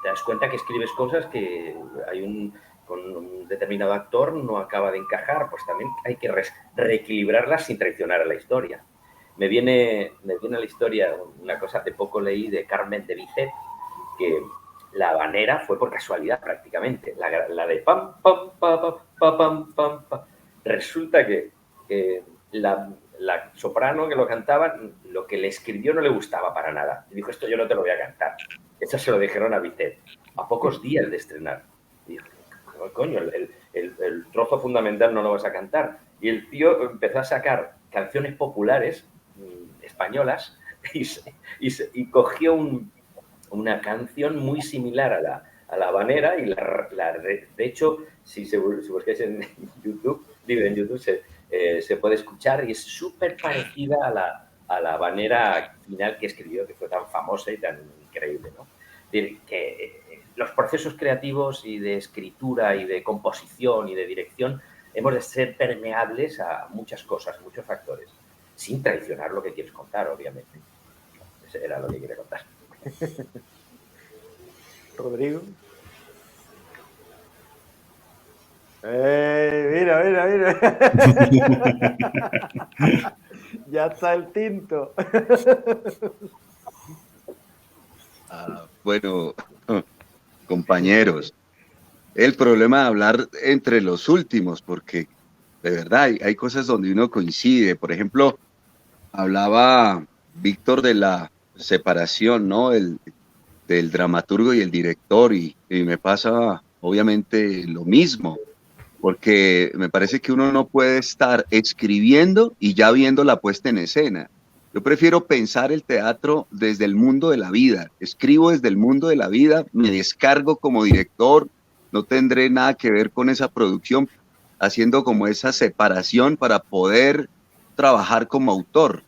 te das cuenta que escribes cosas que con un determinado actor no acaba de encajar, pues también hay que reequilibrarlas sin traicionar a la historia. Me viene a la historia una cosa, hace poco leí de Carmen de Bizet, que la habanera fue por casualidad prácticamente, la de pam, pam, pam, pam, pam, pam, pam. Resulta que la soprano que lo cantaba, lo que le escribió no le gustaba para nada. Y dijo, esto yo no te lo voy a cantar. Eso se lo dijeron a Bizet, a pocos días de estrenar. Y dijo, coño, el trozo fundamental no lo vas a cantar. Y el tío empezó a sacar canciones populares españolas y cogió una canción muy similar a la habanera, y de hecho, si buscáis en YouTube, se puede escuchar, y es súper parecida a la habanera final que escribió, que fue tan famosa y tan increíble, ¿no? Es decir, que los procesos creativos y de escritura y de composición y de dirección hemos de ser permeables a muchas cosas, muchos factores, sin traicionar lo que quieres contar, obviamente. Eso era lo que quería contar. Rodrigo. Mira. Ya está el tinto. Bueno, compañeros, el problema de hablar entre los últimos, porque de verdad hay cosas donde uno coincide. Por ejemplo, hablaba Víctor de la separación, ¿no? Del dramaturgo y el director, y me pasa obviamente lo mismo, porque me parece que uno no puede estar escribiendo y ya viendo la puesta en escena. Yo prefiero pensar el teatro desde el mundo de la vida. Escribo desde el mundo de la vida, me descargo como director, no tendré nada que ver con esa producción, haciendo como esa separación para poder trabajar como autor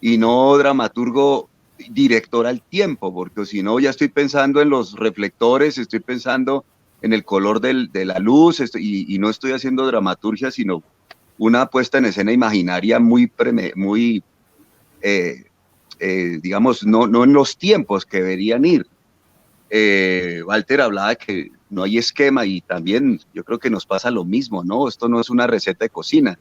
y no dramaturgo director al tiempo, porque si no ya estoy pensando en los reflectores, estoy pensando en el color de la luz, y no estoy haciendo dramaturgia, sino una puesta en escena imaginaria muy digamos, no en los tiempos que deberían ir. Walter hablaba de que no hay esquema, y también yo creo que nos pasa lo mismo, ¿no? Esto no es una receta de cocina,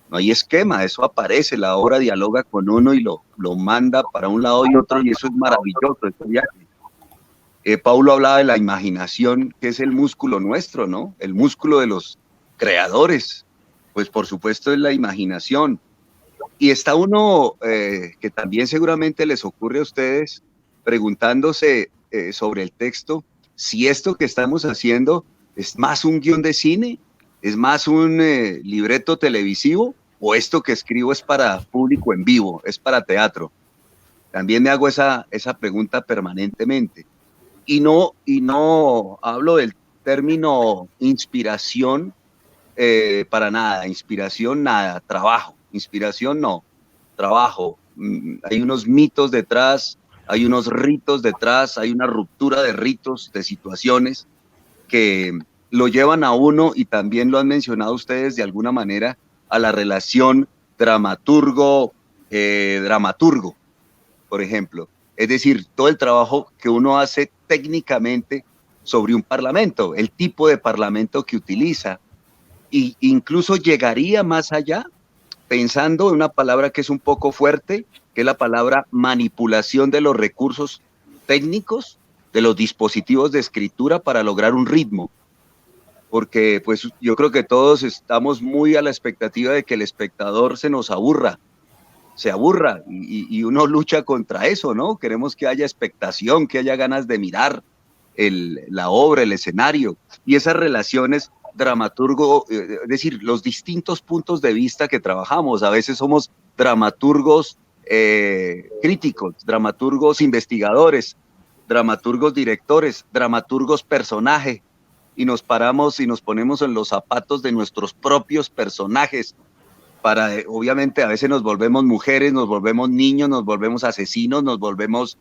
no hay esquema, eso aparece, la obra dialoga con uno y lo manda para un lado y otro, y eso es maravilloso, este viaje. Paulo hablaba de la imaginación, que es el músculo nuestro, ¿no? El músculo de los creadores, pues por supuesto es la imaginación. Y está uno, que también seguramente les ocurre a ustedes, preguntándose sobre el texto, si esto que estamos haciendo es más un guión de cine, es más un libreto televisivo, o esto que escribo es para público en vivo, es para teatro. También me hago esa pregunta permanentemente. Y no hablo del término inspiración para nada, inspiración nada, trabajo, inspiración no, trabajo. Hay unos mitos detrás, hay unos ritos detrás, hay una ruptura de ritos, de situaciones que lo llevan a uno, y también lo han mencionado ustedes de alguna manera, a la relación dramaturgo, por ejemplo. Es decir, todo el trabajo que uno hace técnicamente sobre un parlamento, el tipo de parlamento que utiliza. E incluso llegaría más allá, pensando en una palabra que es un poco fuerte, que es la palabra manipulación de los recursos técnicos, de los dispositivos de escritura para lograr un ritmo. Porque pues yo creo que todos estamos muy a la expectativa de que el espectador se nos aburra, y uno lucha contra eso, ¿no? Queremos que haya expectación, que haya ganas de mirar la obra, el escenario, y esas relaciones dramaturgo, es decir, los distintos puntos de vista que trabajamos. A veces somos dramaturgos críticos, dramaturgos investigadores, dramaturgos directores, dramaturgos personaje, y nos paramos y nos ponemos en los zapatos de nuestros propios personajes. Obviamente, a veces nos volvemos mujeres, nos volvemos niños, nos volvemos asesinos, nos volvemos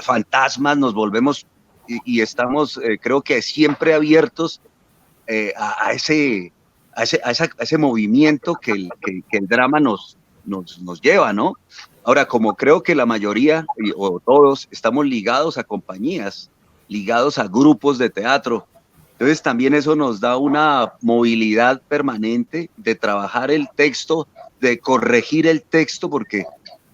fantasmas, nos volvemos, y estamos, creo que siempre abiertos a ese movimiento que el drama nos lleva, ¿no? Ahora, como creo que la mayoría o todos estamos ligados a compañías, ligados a grupos de teatro, entonces también eso nos da una movilidad permanente de trabajar el texto, de corregir el texto, porque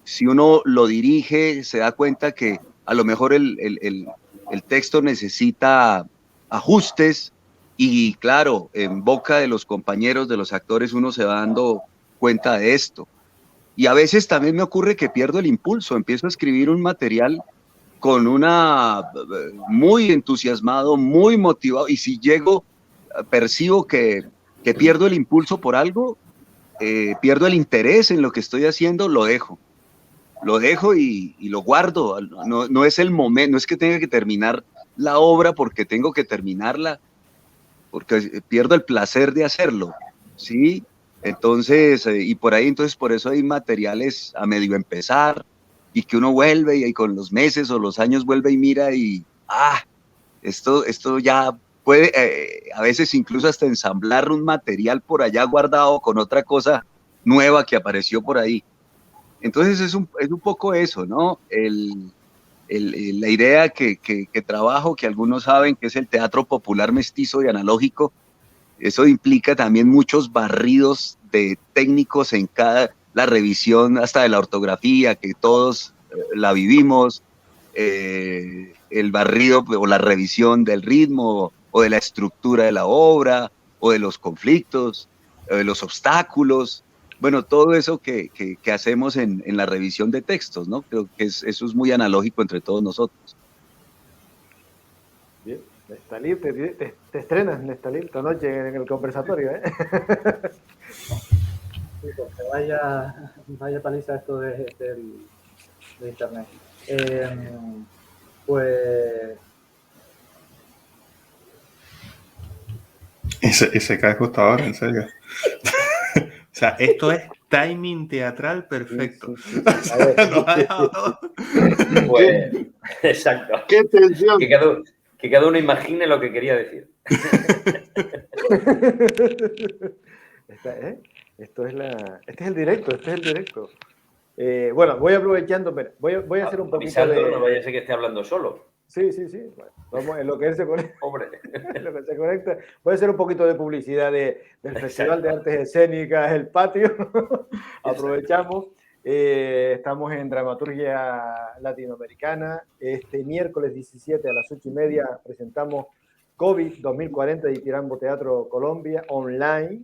si uno lo dirige se da cuenta que a lo mejor el texto necesita ajustes, y claro, en boca de los compañeros, de los actores, uno se va dando cuenta de esto. Y a veces también me ocurre que pierdo el impulso, empiezo a escribir un material con muy entusiasmado, muy motivado, y si percibo que pierdo el impulso por algo, pierdo el interés en lo que estoy haciendo, lo dejo y lo guardo. No es el momento, no es que tenga que terminar la obra porque tengo que terminarla, porque pierdo el placer de hacerlo, ¿sí? Entonces, y por eso hay materiales a medio empezar, y que uno vuelve y con los meses o los años vuelve y mira y, esto ya puede, a veces incluso hasta ensamblar un material por allá guardado con otra cosa nueva que apareció por ahí. Entonces es un poco eso, ¿no? La idea que trabajo, que algunos saben que es el teatro popular mestizo y analógico, eso implica también muchos barridos de técnicos en la revisión hasta de la ortografía, que todos la vivimos, el barrido o la revisión del ritmo o de la estructura de la obra o de los conflictos, de los obstáculos. Bueno, todo eso que hacemos en la revisión de textos, ¿no? Creo que eso es muy analógico entre todos nosotros. Bien, Nestalí, te estrenas, Nestalí, esta noche en el conversatorio, ¿eh? Sí, porque vaya paliza esto de internet. Pues... Y se cae justo ahora, en serio. O sea, esto es timing teatral perfecto. Sí. A ver, Nos ha dejado todo. Pues, exacto. ¡Qué tensión! Que cada uno imagine lo que quería decir. Este es el directo. Bueno, voy aprovechando, voy a hacer un poquito Avisando, de... no vaya a ser que esté hablando solo. Sí. Bueno, vamos, en lo que él se conecta. Hombre. En lo que se conecta. Voy a hacer un poquito de publicidad del Festival de Artes Escénicas El Patio. Aprovechamos. Estamos en Dramaturgia Latinoamericana. Este miércoles 17 a las 8:30 presentamos COVID 2040 de Itirambo Teatro Colombia online.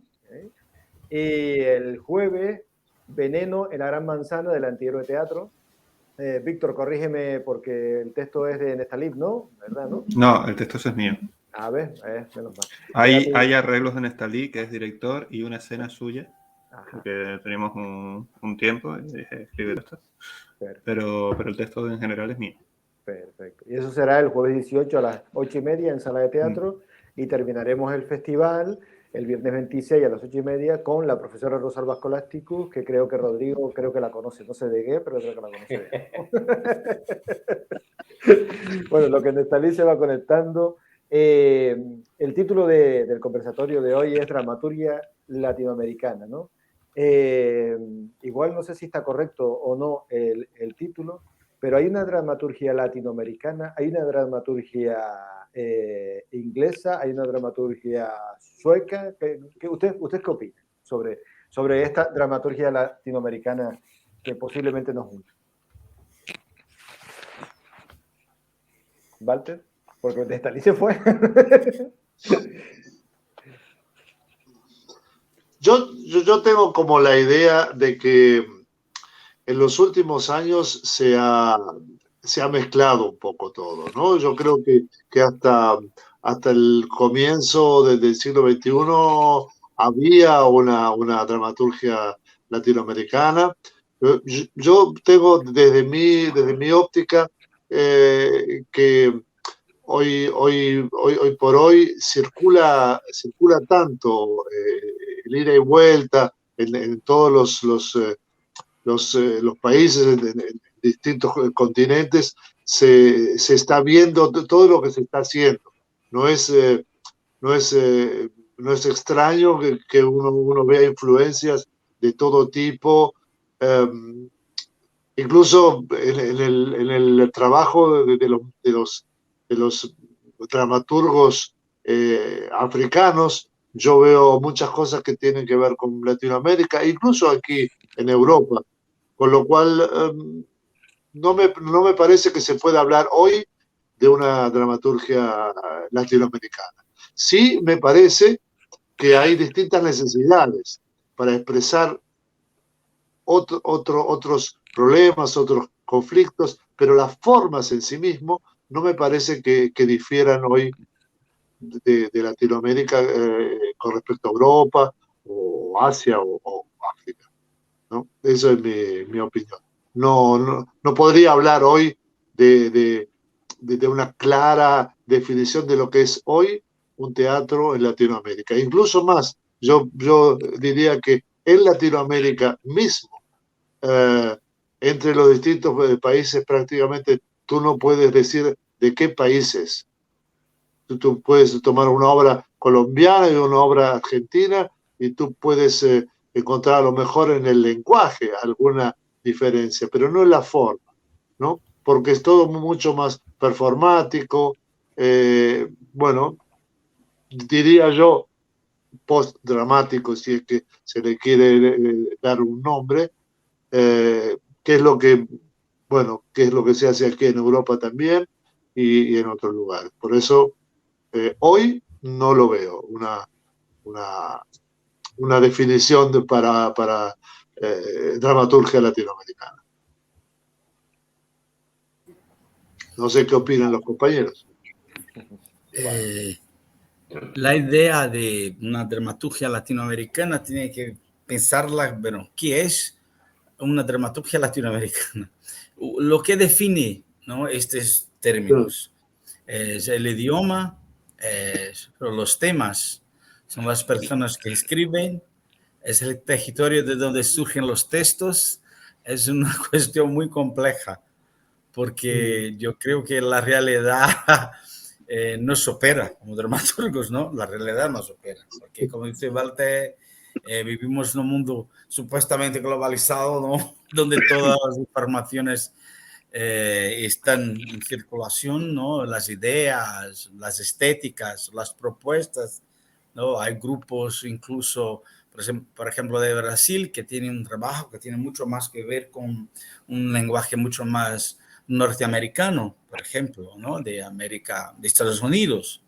Y el jueves, Veneno en la Gran Manzana del Antihéroe Teatro. Víctor, corrígeme porque el texto es de Nestalí, ¿no? ¿Verdad, no? No, el texto es mío. A ver, menos mal. Hay arreglos de Nestalí, que es director, y una escena suya, Ajá. que tenemos un tiempo y dije, escribir esto. Pero el texto en general es mío. Perfecto. Y eso será el jueves 18 a las 8:30 en Sala de Teatro, y terminaremos el festival el viernes 26 a las 8:30 con la profesora Rosalba Scholasticus, que creo que Rodrigo la conoce, no sé de qué, pero creo que la conoce. Bueno, lo que Nestalí se va conectando. El título del conversatorio de hoy es Dramaturgia Latinoamericana, ¿no? Igual no sé si está correcto o no el título, pero hay una dramaturgia latinoamericana, hay una dramaturgia inglesa, hay una dramaturgia sueca. ¿Usted qué opina sobre esta dramaturgia latinoamericana que posiblemente nos une? ¿Walter? Porque Destalí se fue. Yo tengo como la idea de que en los últimos años se ha mezclado un poco todo, ¿no? Yo creo que hasta el comienzo del siglo XXI había una dramaturgia latinoamericana. Yo tengo desde mi óptica que hoy por hoy circula tanto el ida y vuelta en todos los países, en distintos continentes, se está viendo todo lo que se está haciendo. No es extraño que uno vea influencias de todo tipo, incluso en el trabajo de los dramaturgos africanos. Yo veo muchas cosas que tienen que ver con Latinoamérica, incluso aquí en Europa, con lo cual no me parece que se pueda hablar hoy de una dramaturgia latinoamericana. Sí me parece que hay distintas necesidades para expresar otros problemas, otros conflictos, pero las formas en sí mismo no me parece que difieran hoy de Latinoamérica con respecto a Europa o Asia o África, ¿no? Eso es mi opinión. No podría hablar hoy de una clara definición de lo que es hoy un teatro en Latinoamérica. Incluso más, yo diría que en Latinoamérica mismo, entre los distintos países, prácticamente tú no puedes decir de qué países. Tú puedes tomar una obra colombiana y una obra argentina y tú puedes encontrar a lo mejor en el lenguaje alguna diferencia, pero no en la forma, ¿no? Porque es todo mucho más performático, bueno, diría yo post-dramático, si es que se le quiere dar un nombre, que es lo que, bueno, que es lo que se hace aquí en Europa también y en otros lugares. Por eso hoy no lo veo una definición para dramaturgia latinoamericana. No sé qué opinan los compañeros. La idea de una dramaturgia latinoamericana tiene que pensarla, bueno, ¿qué es una dramaturgia latinoamericana? Lo que define, ¿no?, estos términos es el idioma, los temas, son las personas que escriben, es el territorio de donde surgen los textos. Es una cuestión muy compleja, porque yo creo que la realidad nos opera como dramaturgos, ¿no? La realidad nos opera, porque como dice Walter, vivimos en un mundo supuestamente globalizado, ¿no?, donde todas las informaciones están en circulación, ¿no? Las ideas, las estéticas, las propuestas, ¿no? Hay grupos incluso, por ejemplo, de Brasil, que tienen un trabajo que tiene mucho más que ver con un lenguaje mucho más norteamericano, por ejemplo, ¿no?, de América, de Estados Unidos,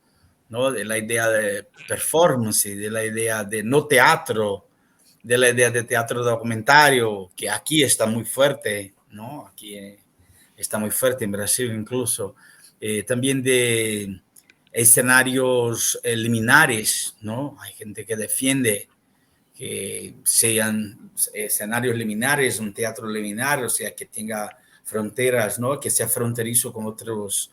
¿no?, de la idea de performance, de la idea de no teatro, de la idea de teatro documentario, que aquí está muy fuerte, ¿no? Aquí está muy fuerte en Brasil incluso. También de escenarios liminares, ¿no? Hay gente que defiende que sean escenarios liminares, un teatro liminar, o sea, que tenga fronteras, ¿no?, que sea fronterizo con otros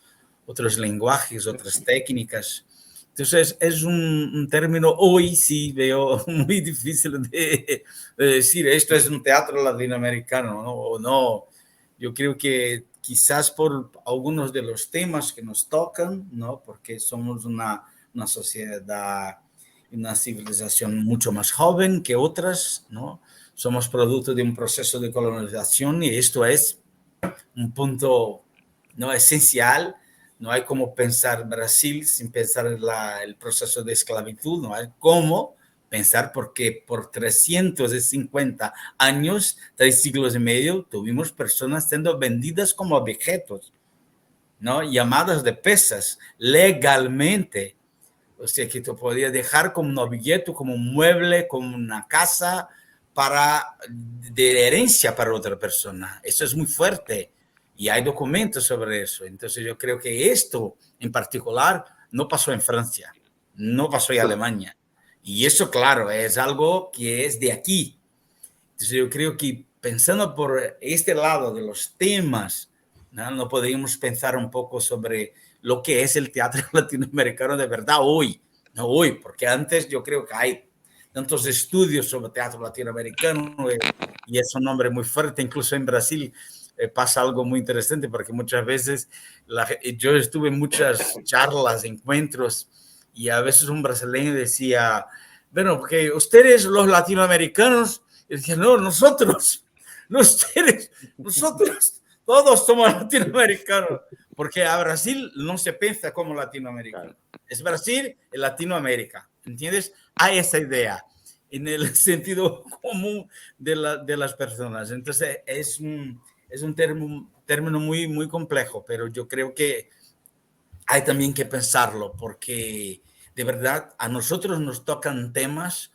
lenguajes, otras técnicas. Entonces, es un término hoy sí veo muy difícil de decir, esto es un teatro latinoamericano, ¿no?, o no. Yo creo que quizás por algunos de los temas que nos tocan, ¿no?, porque somos una sociedad, una civilización mucho más joven que otras, ¿no? Somos producto de un proceso de colonización y esto es un punto no esencial. No hay cómo pensar Brasil sin pensar en el proceso de esclavitud, no hay cómo pensar porque por 350 años, 3 siglos y medio, tuvimos personas siendo vendidas como objetos, ¿no? Llamadas de pesas legalmente. O sea, que tú podías dejar como un objeto, como un mueble, como una casa de herencia para otra persona. Eso es muy fuerte y hay documentos sobre eso. Entonces yo creo que esto en particular no pasó en Francia, no pasó en Alemania. Y eso, claro, es algo que es de aquí. Entonces yo creo que pensando por este lado de los temas, no podríamos pensar un poco sobre lo que es el teatro latinoamericano de verdad hoy. No hoy, porque antes yo creo que hay tantos estudios sobre teatro latinoamericano y es un nombre muy fuerte. Incluso en Brasil pasa algo muy interesante porque muchas veces yo estuve en muchas charlas, encuentros y a veces un brasileño decía, bueno, porque ustedes los latinoamericanos, y decía, no, nosotros, no ustedes, nosotros, todos somos latinoamericanos, porque a Brasil no se piensa como latinoamericano. Es Brasil y Latinoamérica, ¿entiendes? Hay esa idea en el sentido común de las personas. Entonces, es un término muy, muy complejo, pero yo creo que hay también que pensarlo, porque de verdad a nosotros nos tocan temas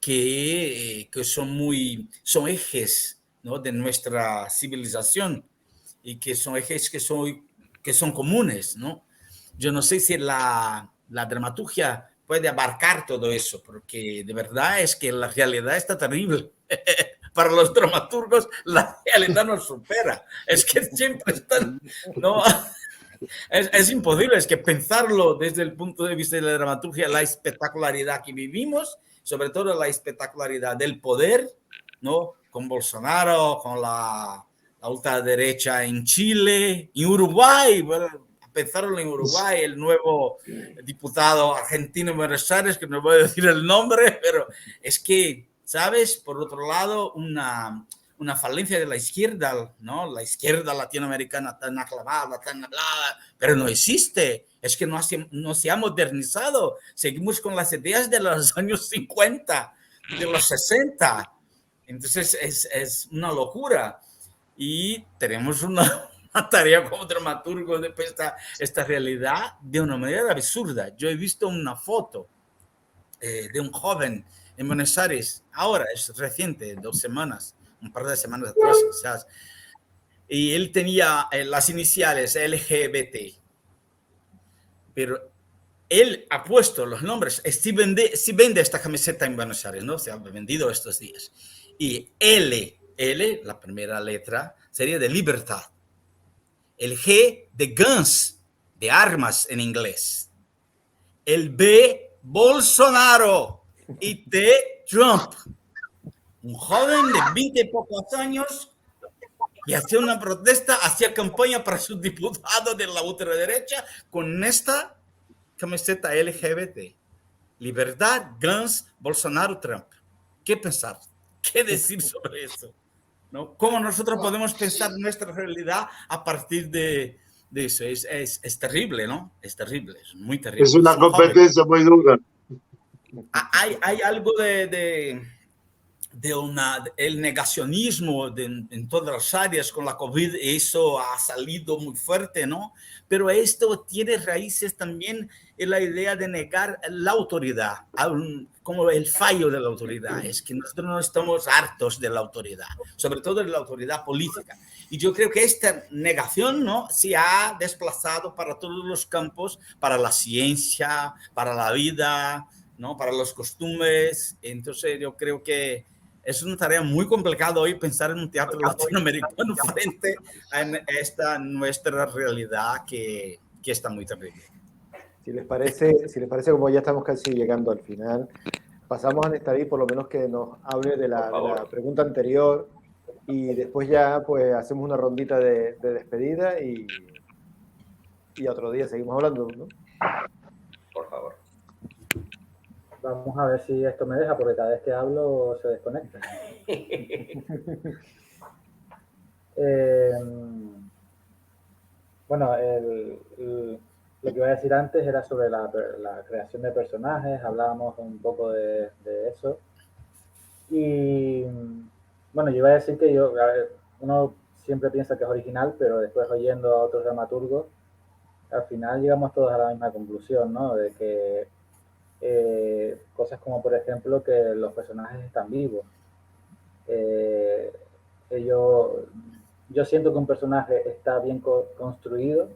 que son ejes, ¿no?, de nuestra civilización y que son ejes que son comunes, ¿no? Yo no sé si la dramaturgia puede abarcar todo eso, porque de verdad es que la realidad está terrible. Para los dramaturgos la realidad nos supera. Es que siempre están, ¿no? Es imposible, es que pensarlo desde el punto de vista de la dramaturgia, la espectacularidad que vivimos, sobre todo la espectacularidad del poder, ¿no? Con Bolsonaro, con la ultraderecha en Chile, en Uruguay, bueno, pensarlo en Uruguay, el nuevo diputado argentino en Buenos Aires, que no voy a decir el nombre, pero es que, ¿sabes? Por otro lado, una falencia de la izquierda, ¿no? La izquierda latinoamericana tan aclamada, tan hablada, pero no existe. Es que no se ha modernizado. Seguimos con las ideas de los años 50, de los 60. Entonces es una locura. Y tenemos una tarea como dramaturgo de esta realidad de una manera absurda. Yo he visto una foto de un joven en Buenos Aires, ahora es reciente, 2 semanas, un par de semanas atrás quizás, y él tenía las iniciales LGBT, pero él ha puesto los nombres, si vende esta camiseta en Buenos Aires, ¿no? Se ha vendido estos días, y L, la primera letra, sería de libertad, el G de guns, de armas en inglés, el B, Bolsonaro, y T, Trump. Un joven de 20 y pocos años que hacía una protesta, hacía campaña para su diputado de la ultraderecha con esta camiseta LGBT. Libertad, guns, Bolsonaro, Trump. ¿Qué pensar? ¿Qué decir sobre eso? ¿No? ¿Cómo nosotros podemos pensar nuestra realidad a partir de eso? Es terrible, ¿no? Es terrible, es muy terrible. Es una competencia muy dura. Hay algo el negacionismo en todas las áreas con la COVID, eso ha salido muy fuerte, ¿no? Pero esto tiene raíces también en la idea de negar la autoridad, como el fallo de la autoridad. Es que nosotros no estamos hartos de la autoridad, sobre todo de la autoridad política. Y yo creo que esta negación, ¿no?, se ha desplazado para todos los campos, para la ciencia, para la vida, ¿no?, para los costumbres. Entonces yo creo que es una tarea muy complicada hoy pensar en un teatro latinoamericano frente a esta nuestra realidad que está muy terrible. Si les parece, como ya estamos casi llegando al final, pasamos a Nestarí por lo menos que nos hable de la pregunta anterior y después ya pues hacemos una rondita de despedida y otro día seguimos hablando, ¿no? Por favor. Vamos a ver si esto me deja, porque cada vez que hablo se desconecta. Bueno, lo que iba a decir antes era sobre la creación de personajes, hablábamos un poco de eso. Y bueno, yo iba a decir que a ver, uno siempre piensa que es original, pero después oyendo a otros dramaturgos, al final llegamos todos a la misma conclusión, ¿no? De que cosas como, por ejemplo, que los personajes están vivos. Yo siento que un personaje está bien construido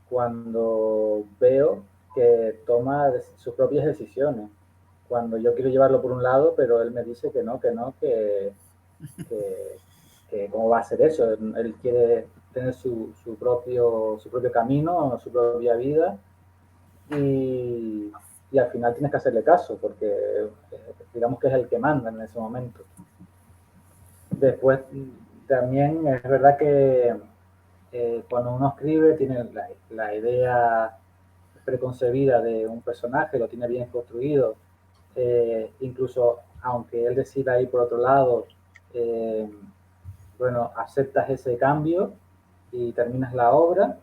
cuando veo que toma sus propias decisiones. Cuando yo quiero llevarlo por un lado, pero él me dice que no, que cómo va a hacer eso. Él quiere tener su propio camino, su propia vida, y al final tienes que hacerle caso, porque digamos que es el que manda en ese momento. Después, también es verdad que cuando uno escribe tiene la idea preconcebida de un personaje, lo tiene bien construido, incluso aunque él decida ir por otro lado, bueno, aceptas ese cambio y terminas la obra.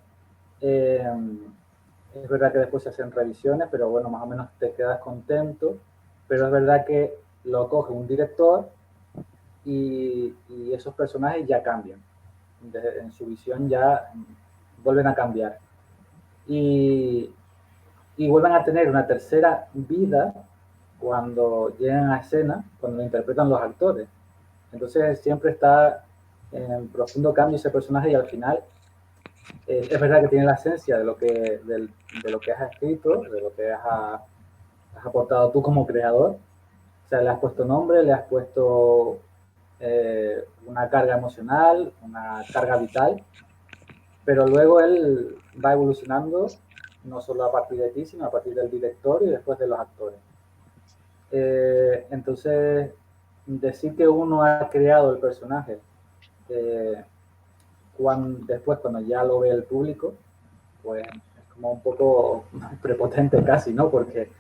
Es verdad que después se hacen revisiones, pero bueno, más o menos te quedas contento, pero es verdad que lo coge un director y esos personajes ya cambian. En su visión ya vuelven a cambiar. Y vuelven a tener una tercera vida cuando llegan a escena, cuando lo interpretan los actores. Entonces siempre está en profundo cambio ese personaje y al final es verdad que tiene la esencia de lo que has escrito, de lo que has aportado tú como creador. O sea, le has puesto nombre, le has puesto una carga emocional, una carga vital, pero luego él va evolucionando no solo a partir de ti, sino a partir del director y después de los actores. Entonces, decir que uno ha creado el personaje después, cuando ya lo ve el público, pues es como un poco prepotente casi, ¿no? Porque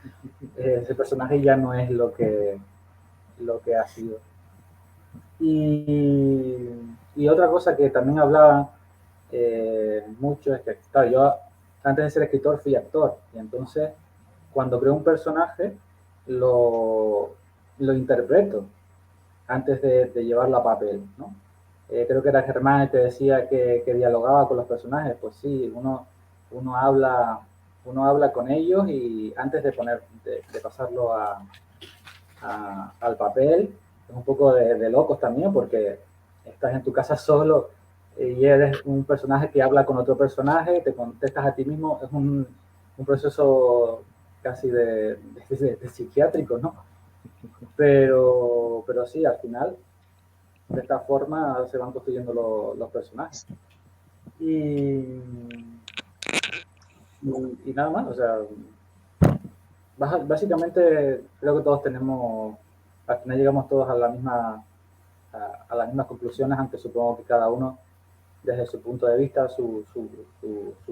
ese personaje ya no es lo que ha sido. Y otra cosa que también hablaba mucho es que, claro, yo antes de ser escritor fui actor, y entonces cuando creo un personaje lo interpreto antes de llevarlo a papel, ¿no? Creo que era Germán el que decía que dialogaba con los personajes. Pues sí, uno habla con ellos, y antes de pasarlo al papel, es un poco de locos también, porque estás en tu casa solo y eres un personaje que habla con otro personaje, te contestas a ti mismo. Es un proceso casi de psiquiátrico, ¿no? Pero sí, al final, de esta forma se van construyendo los personajes. Y nada más, o sea, básicamente creo que todos al final llegamos todos a las mismas conclusiones, aunque supongo que cada uno desde su punto de vista, su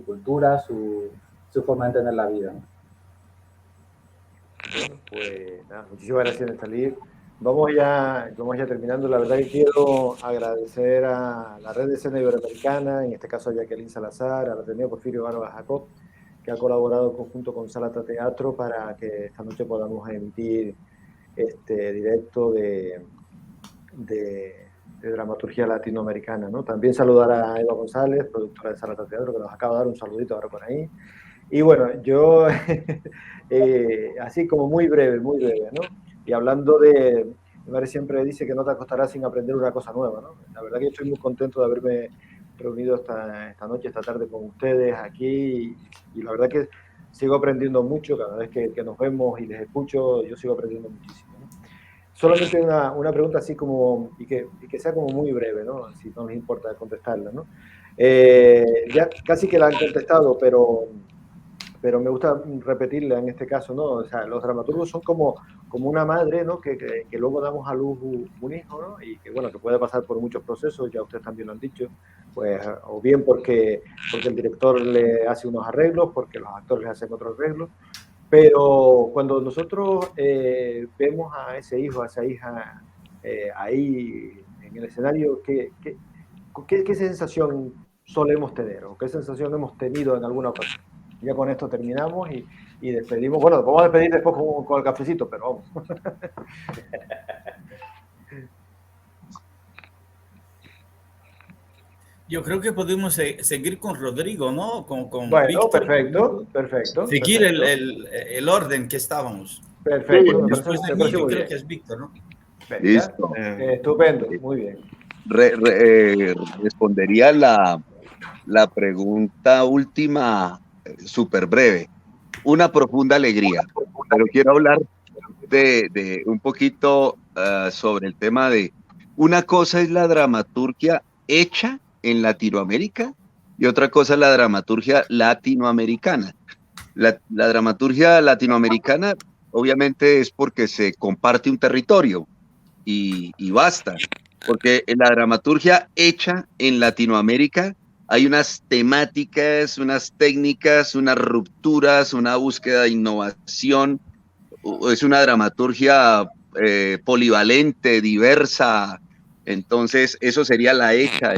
cultura, su forma de entender la vida, ¿no? Bueno, pues nada, muchísimas gracias, Nestalí. Vamos ya terminando. La verdad que quiero agradecer a la Red de Escena Iberoamericana, en este caso a Jacqueline Salazar, al Ateneo Porfirio Barba Jacob, que ha colaborado junto con Salata Teatro para que esta noche podamos emitir este directo de dramaturgia latinoamericana, ¿no? También saludar a Eva González, productora de Salata Teatro, que nos acaba de dar un saludito ahora por ahí. Y bueno, yo, así como muy breve, ¿no? Y hablando mi madre siempre dice que no te acostarás sin aprender una cosa nueva, ¿no? La verdad que estoy muy contento de haberme reunido esta noche, esta tarde con ustedes aquí, y la verdad que sigo aprendiendo mucho cada vez que nos vemos y les escucho. Yo sigo aprendiendo muchísimo, ¿no? Solamente una pregunta así como, y que sea como muy breve, ¿no? Si no les importa contestarla, ¿no? Ya casi que la han contestado, pero me gusta repetirla en este caso, ¿no? O sea, los dramaturgos son como una madre, ¿no? Que luego damos a luz un hijo, ¿no? Y que, bueno, que puede pasar por muchos procesos, ya ustedes también lo han dicho, pues, o bien porque el director le hace unos arreglos, porque los actores le hacen otros arreglos, pero cuando nosotros vemos a ese hijo, a esa hija ahí en el escenario, ¿qué sensación solemos tener o qué sensación hemos tenido en alguna ocasión? Ya con esto terminamos y despedimos. Bueno, vamos a despedir después con el cafecito, pero vamos. Yo creo que podemos seguir con Rodrigo, ¿no? Con Bueno, Víctor. perfecto. Seguir el orden que estábamos. Perfecto, me Después de parece mí, yo muy creo bien. que es Víctor, ¿no? Venga. Listo. Estupendo, muy bien. Respondería la pregunta última súper breve. Una profunda alegría, pero quiero hablar de un poquito sobre el tema de una cosa es la dramaturgia hecha en Latinoamérica y otra cosa es la dramaturgia latinoamericana. La dramaturgia latinoamericana obviamente es porque se comparte un territorio y basta, porque en la dramaturgia hecha en Latinoamérica hay unas temáticas, unas técnicas, unas rupturas, una búsqueda de innovación, es una dramaturgia polivalente, diversa. Entonces, eso sería la hecha.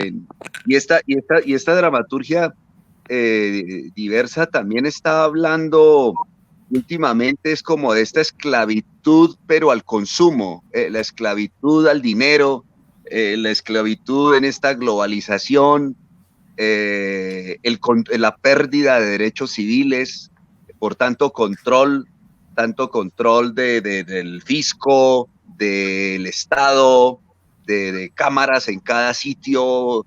Y esta dramaturgia diversa también está hablando últimamente, es como de esta esclavitud, pero al consumo, la esclavitud al dinero, la esclavitud en esta globalización, la pérdida de derechos civiles, por tanto control del fisco, del Estado, de cámaras en cada sitio,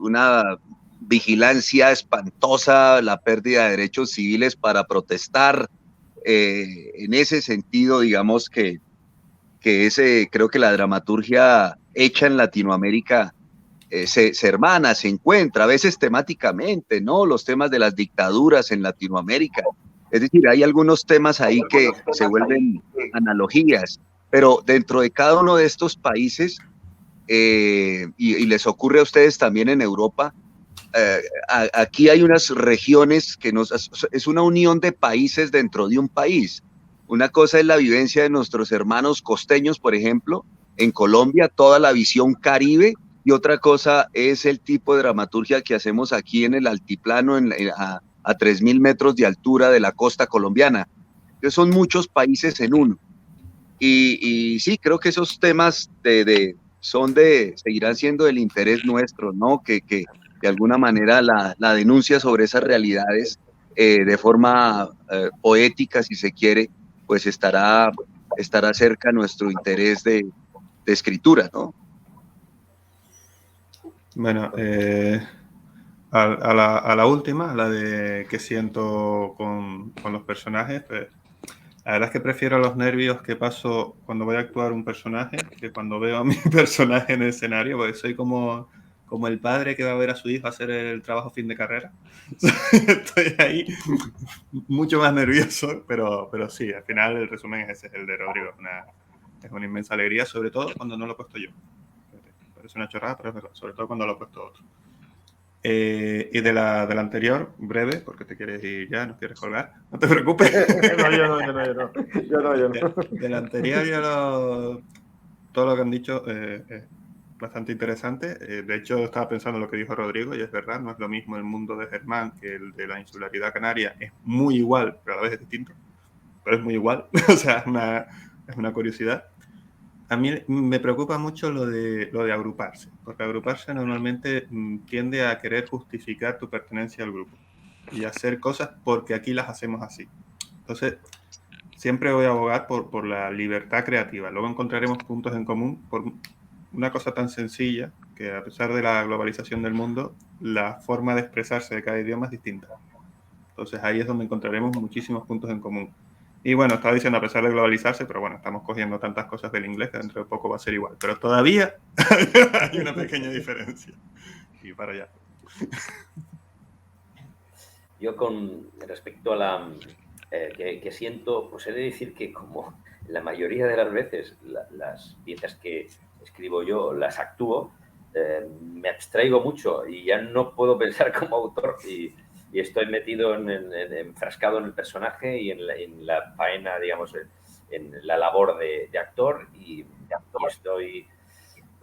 una vigilancia espantosa, la pérdida de derechos civiles para protestar. En ese sentido, digamos que creo que la dramaturgia hecha en Latinoamérica se hermana, se encuentra, a veces temáticamente, ¿no? Los temas de las dictaduras en Latinoamérica. Es decir, hay algunos temas ahí que se vuelven analogías, pero dentro de cada uno de estos países, y les ocurre a ustedes también en Europa, aquí hay unas regiones que es una unión de países dentro de un país. Una cosa es la vivencia de nuestros hermanos costeños, por ejemplo, en Colombia, toda la visión caribe, y otra cosa es el tipo de dramaturgia que hacemos aquí en el altiplano, a 3.000 metros de altura de la costa colombiana. Entonces son muchos países en uno. Y sí, creo que esos temas seguirán siendo del interés nuestro, ¿no? Que de alguna manera la denuncia sobre esas realidades de forma poética, si se quiere, pues estará cerca a nuestro interés de escritura, ¿no? Bueno, a la última, a la de qué siento con los personajes, pues la verdad es que prefiero los nervios que paso cuando voy a actuar un personaje que cuando veo a mi personaje en el escenario, porque soy como el padre que va a ver a su hijo hacer el trabajo fin de carrera. Estoy ahí mucho más nervioso, pero sí, al final el resumen es ese, el de Rodrigo. Es una inmensa alegría, sobre todo cuando no lo he puesto yo. Parece una chorrada, pero es verdad, sobre todo cuando lo ha puesto otro. Y de la anterior, breve, porque te quieres ir ya, no quieres colgar, no te preocupes. No, yo no. De la anterior, todo lo que han dicho es bastante interesante. De hecho, estaba pensando en lo que dijo Rodrigo, y es verdad, no es lo mismo el mundo de Germán que el de la insularidad canaria. Es muy igual, pero a la vez es distinto. Pero es muy igual, o sea, es una curiosidad. A mí me preocupa mucho lo de agruparse, porque agruparse normalmente tiende a querer justificar tu pertenencia al grupo y hacer cosas porque aquí las hacemos así. Entonces, siempre voy a abogar por la libertad creativa. Luego encontraremos puntos en común por una cosa tan sencilla que, a pesar de la globalización del mundo, la forma de expresarse de cada idioma es distinta. Entonces, ahí es donde encontraremos muchísimos puntos en común. Y bueno, estaba diciendo a pesar de globalizarse, pero bueno, estamos cogiendo tantas cosas del inglés que dentro de poco va a ser igual. Pero todavía hay una pequeña diferencia. Y para allá. Yo con respecto a la que siento, pues he de decir que como la mayoría de las veces las piezas que escribo yo las actúo, me abstraigo mucho y ya no puedo pensar como autor y estoy metido enfrascado en el personaje y en la faena, digamos, en la labor de actor y estoy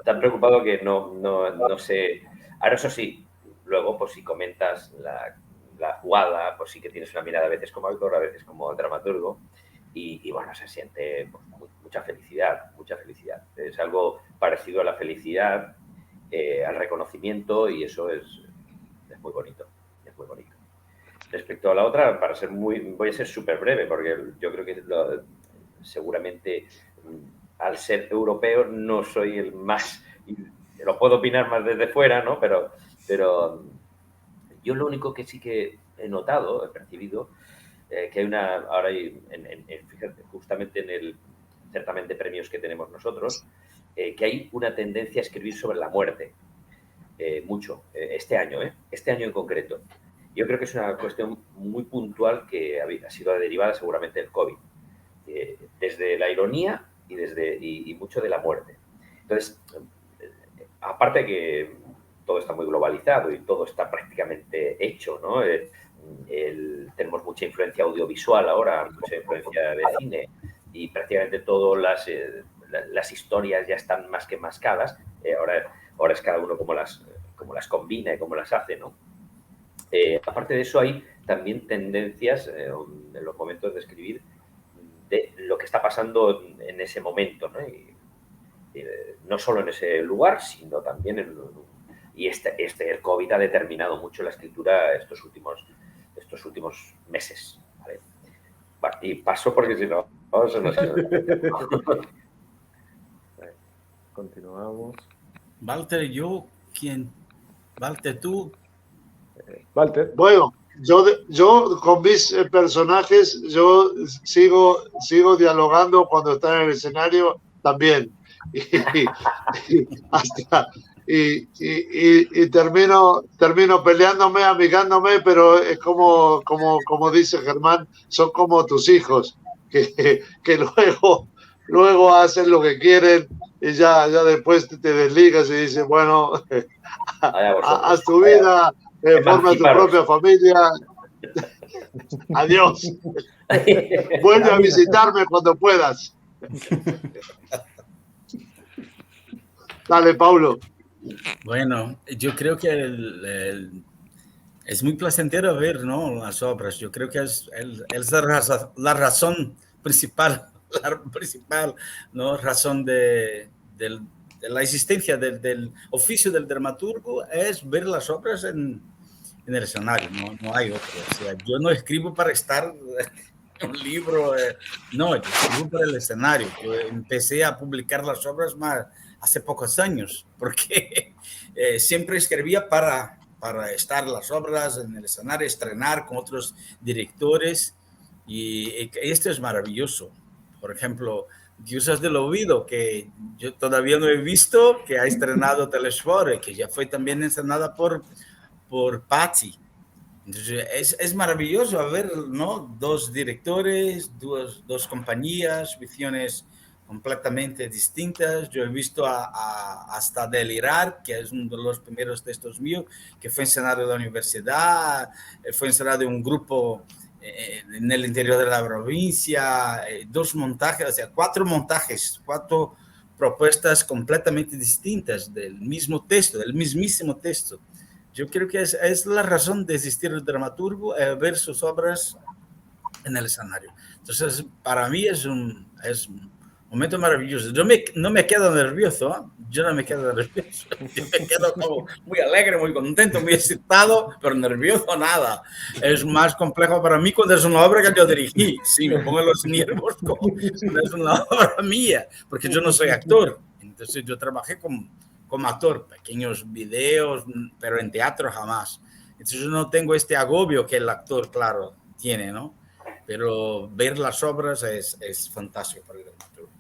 tan preocupado que no sé. Ahora, eso sí, luego, pues si comentas la jugada, pues sí que tienes una mirada a veces como autor, a veces como dramaturgo, y bueno, se siente pues, mucha felicidad, mucha felicidad. Es algo parecido a la felicidad, al reconocimiento, y eso es muy bonito, es muy bonito. Respecto a la otra, voy a ser súper breve, porque yo creo que seguramente al ser europeo no soy el más, lo puedo opinar más desde fuera, ¿no? Pero yo lo único que sí que he notado, he percibido, que hay ahora hay, fíjate, justamente en el certamen de premios que tenemos nosotros, que hay una tendencia a escribir sobre la muerte, mucho, este año en concreto. Yo creo que es una cuestión muy puntual que ha sido derivada seguramente del COVID, desde la ironía y mucho de la muerte. Entonces, aparte que todo está muy globalizado y todo está prácticamente hecho, ¿no? Tenemos mucha influencia audiovisual ahora, mucha influencia de cine, y prácticamente todas las historias ya están más que mascadas. Ahora es cada uno como las combina y cómo las hace, ¿no? Aparte de eso, hay también tendencias en los momentos de escribir de lo que está pasando en ese momento, ¿no? No solo en ese lugar, sino también el COVID ha determinado mucho la escritura estos últimos meses, ¿vale? Y paso porque si no, se nos Continuamos. Walter, Walter, tú. Walter. Bueno, yo con mis personajes, yo sigo dialogando cuando están en el escenario también. Y termino peleándome, amigándome, pero es como dice Germán, son como tus hijos, que luego hacen lo que quieren y ya después te desligas y dices, bueno, haz tu vida, forma tu propia familia. Adiós. Vuelve a visitarme cuando puedas. Dale, Paulo. Bueno, yo creo que es muy placentero ver, ¿no?, las obras. Yo creo que es la razón principal, ¿no?, razón de la existencia del oficio del dramaturgo es ver las obras en el escenario, no hay otro. O sea, yo no escribo para estar en un libro, no, yo escribo para el escenario. Yo empecé a publicar las obras hace pocos años, porque siempre escribía para estar las obras en el escenario, estrenar con otros directores, y esto es maravilloso. Por ejemplo, Diosas del Olvido, que yo todavía no he visto, que ha estrenado Telesfore, que ya fue también estrenada por Patti. Entonces, es maravilloso ver, ¿no?, dos directores, dos compañías, visiones completamente distintas. Yo he visto hasta Delirar, que es uno de los primeros textos míos, que fue encenado en la universidad, fue encenado en un grupo en el interior de la provincia, dos montajes, o sea, cuatro propuestas completamente distintas del mismo texto, del mismísimo texto. Yo creo que es la razón de existir el dramaturgo, ver sus obras en el escenario. Entonces, para mí es un momento maravilloso. Yo no me quedo nervioso, ¿eh? Yo no me quedo nervioso. Yo me quedo como muy alegre, muy contento, muy excitado, pero nervioso nada. Es más complejo para mí cuando es una obra que yo dirigí. Sí, me pongo los nervios como es una obra mía, porque yo no soy actor. Entonces, yo trabajé como actor, pequeños videos, pero en teatro jamás. Entonces yo no tengo este agobio que el actor, claro, tiene, ¿no? Pero ver las obras es fantástico para el dramaturgo.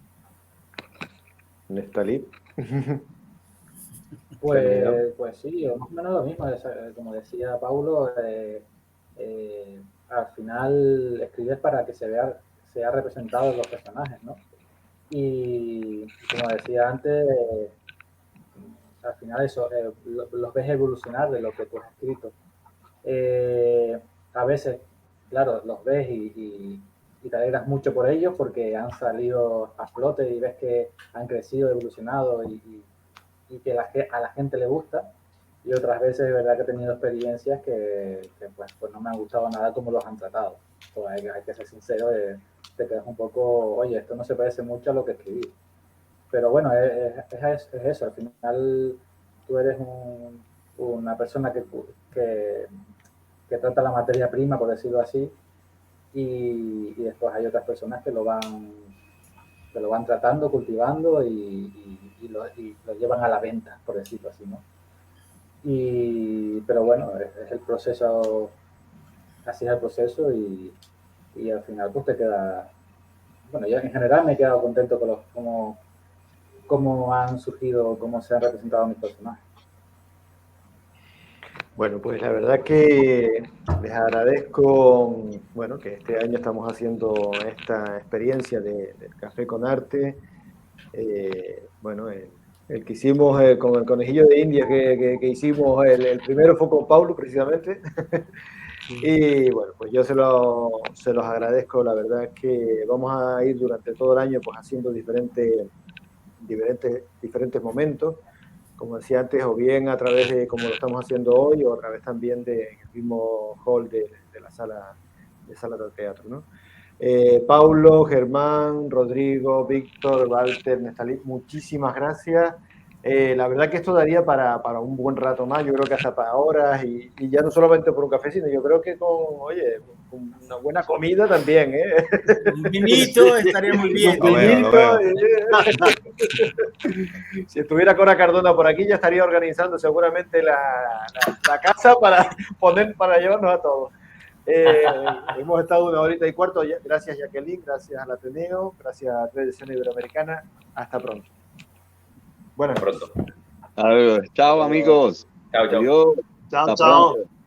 Nestalí. Pues sí, más o menos lo mismo, como decía Paulo, al final escribes para que sea representado en los personajes, ¿no? Y como decía antes, al final eso, los ves evolucionar de lo que tú has escrito. A veces, claro, los ves y te alegras mucho por ellos porque han salido a flote y ves que han crecido, evolucionado que a la gente le gusta, y otras veces es verdad que he tenido experiencias que pues no me han gustado nada como los han tratado. Pues hay que ser sincero, te quedas un poco, oye, esto no se parece mucho a lo que escribí. Pero bueno, es eso, al final tú eres una persona que trata la materia prima, por decirlo así, y después hay otras personas que lo van tratando, cultivando y lo llevan a la venta, por decirlo así, ¿no? Pero bueno, es el proceso, así es el proceso y al final pues te queda, bueno, yo en general me he quedado contento con cómo han surgido, cómo se han representado mis personajes. Bueno, pues la verdad que les agradezco, bueno, que este año estamos haciendo esta experiencia del Café con Arte. Bueno, el que hicimos con el conejillo de India que hicimos, el primero fue con Paulo precisamente. Y bueno, pues yo se los agradezco, la verdad es que vamos a ir durante todo el año pues haciendo diferentes momentos, como decía antes, o bien a través de como lo estamos haciendo hoy, o a través también del mismo hall de la sala de teatro, ¿no? Paulo, Germán, Rodrigo, Víctor, Walter, Nestalí, muchísimas gracias. La verdad que esto daría para un buen rato más, yo creo que hasta para horas, y ya no solamente por un café, sino yo creo que con una buena comida también, ¿eh? Un vinito estaría muy bien. Un vinito, si estuviera Cora Cardona por aquí, ya estaría organizando seguramente la casa para llevarnos a todos. Hemos estado 1 horita y cuarto. Gracias, Jacqueline, gracias al Ateneo, gracias a Tradición Iberoamericana. Hasta pronto. Buenas noches. Chao, amigos. Chao, chao. Adiós. Chao, Hasta chao. pronto.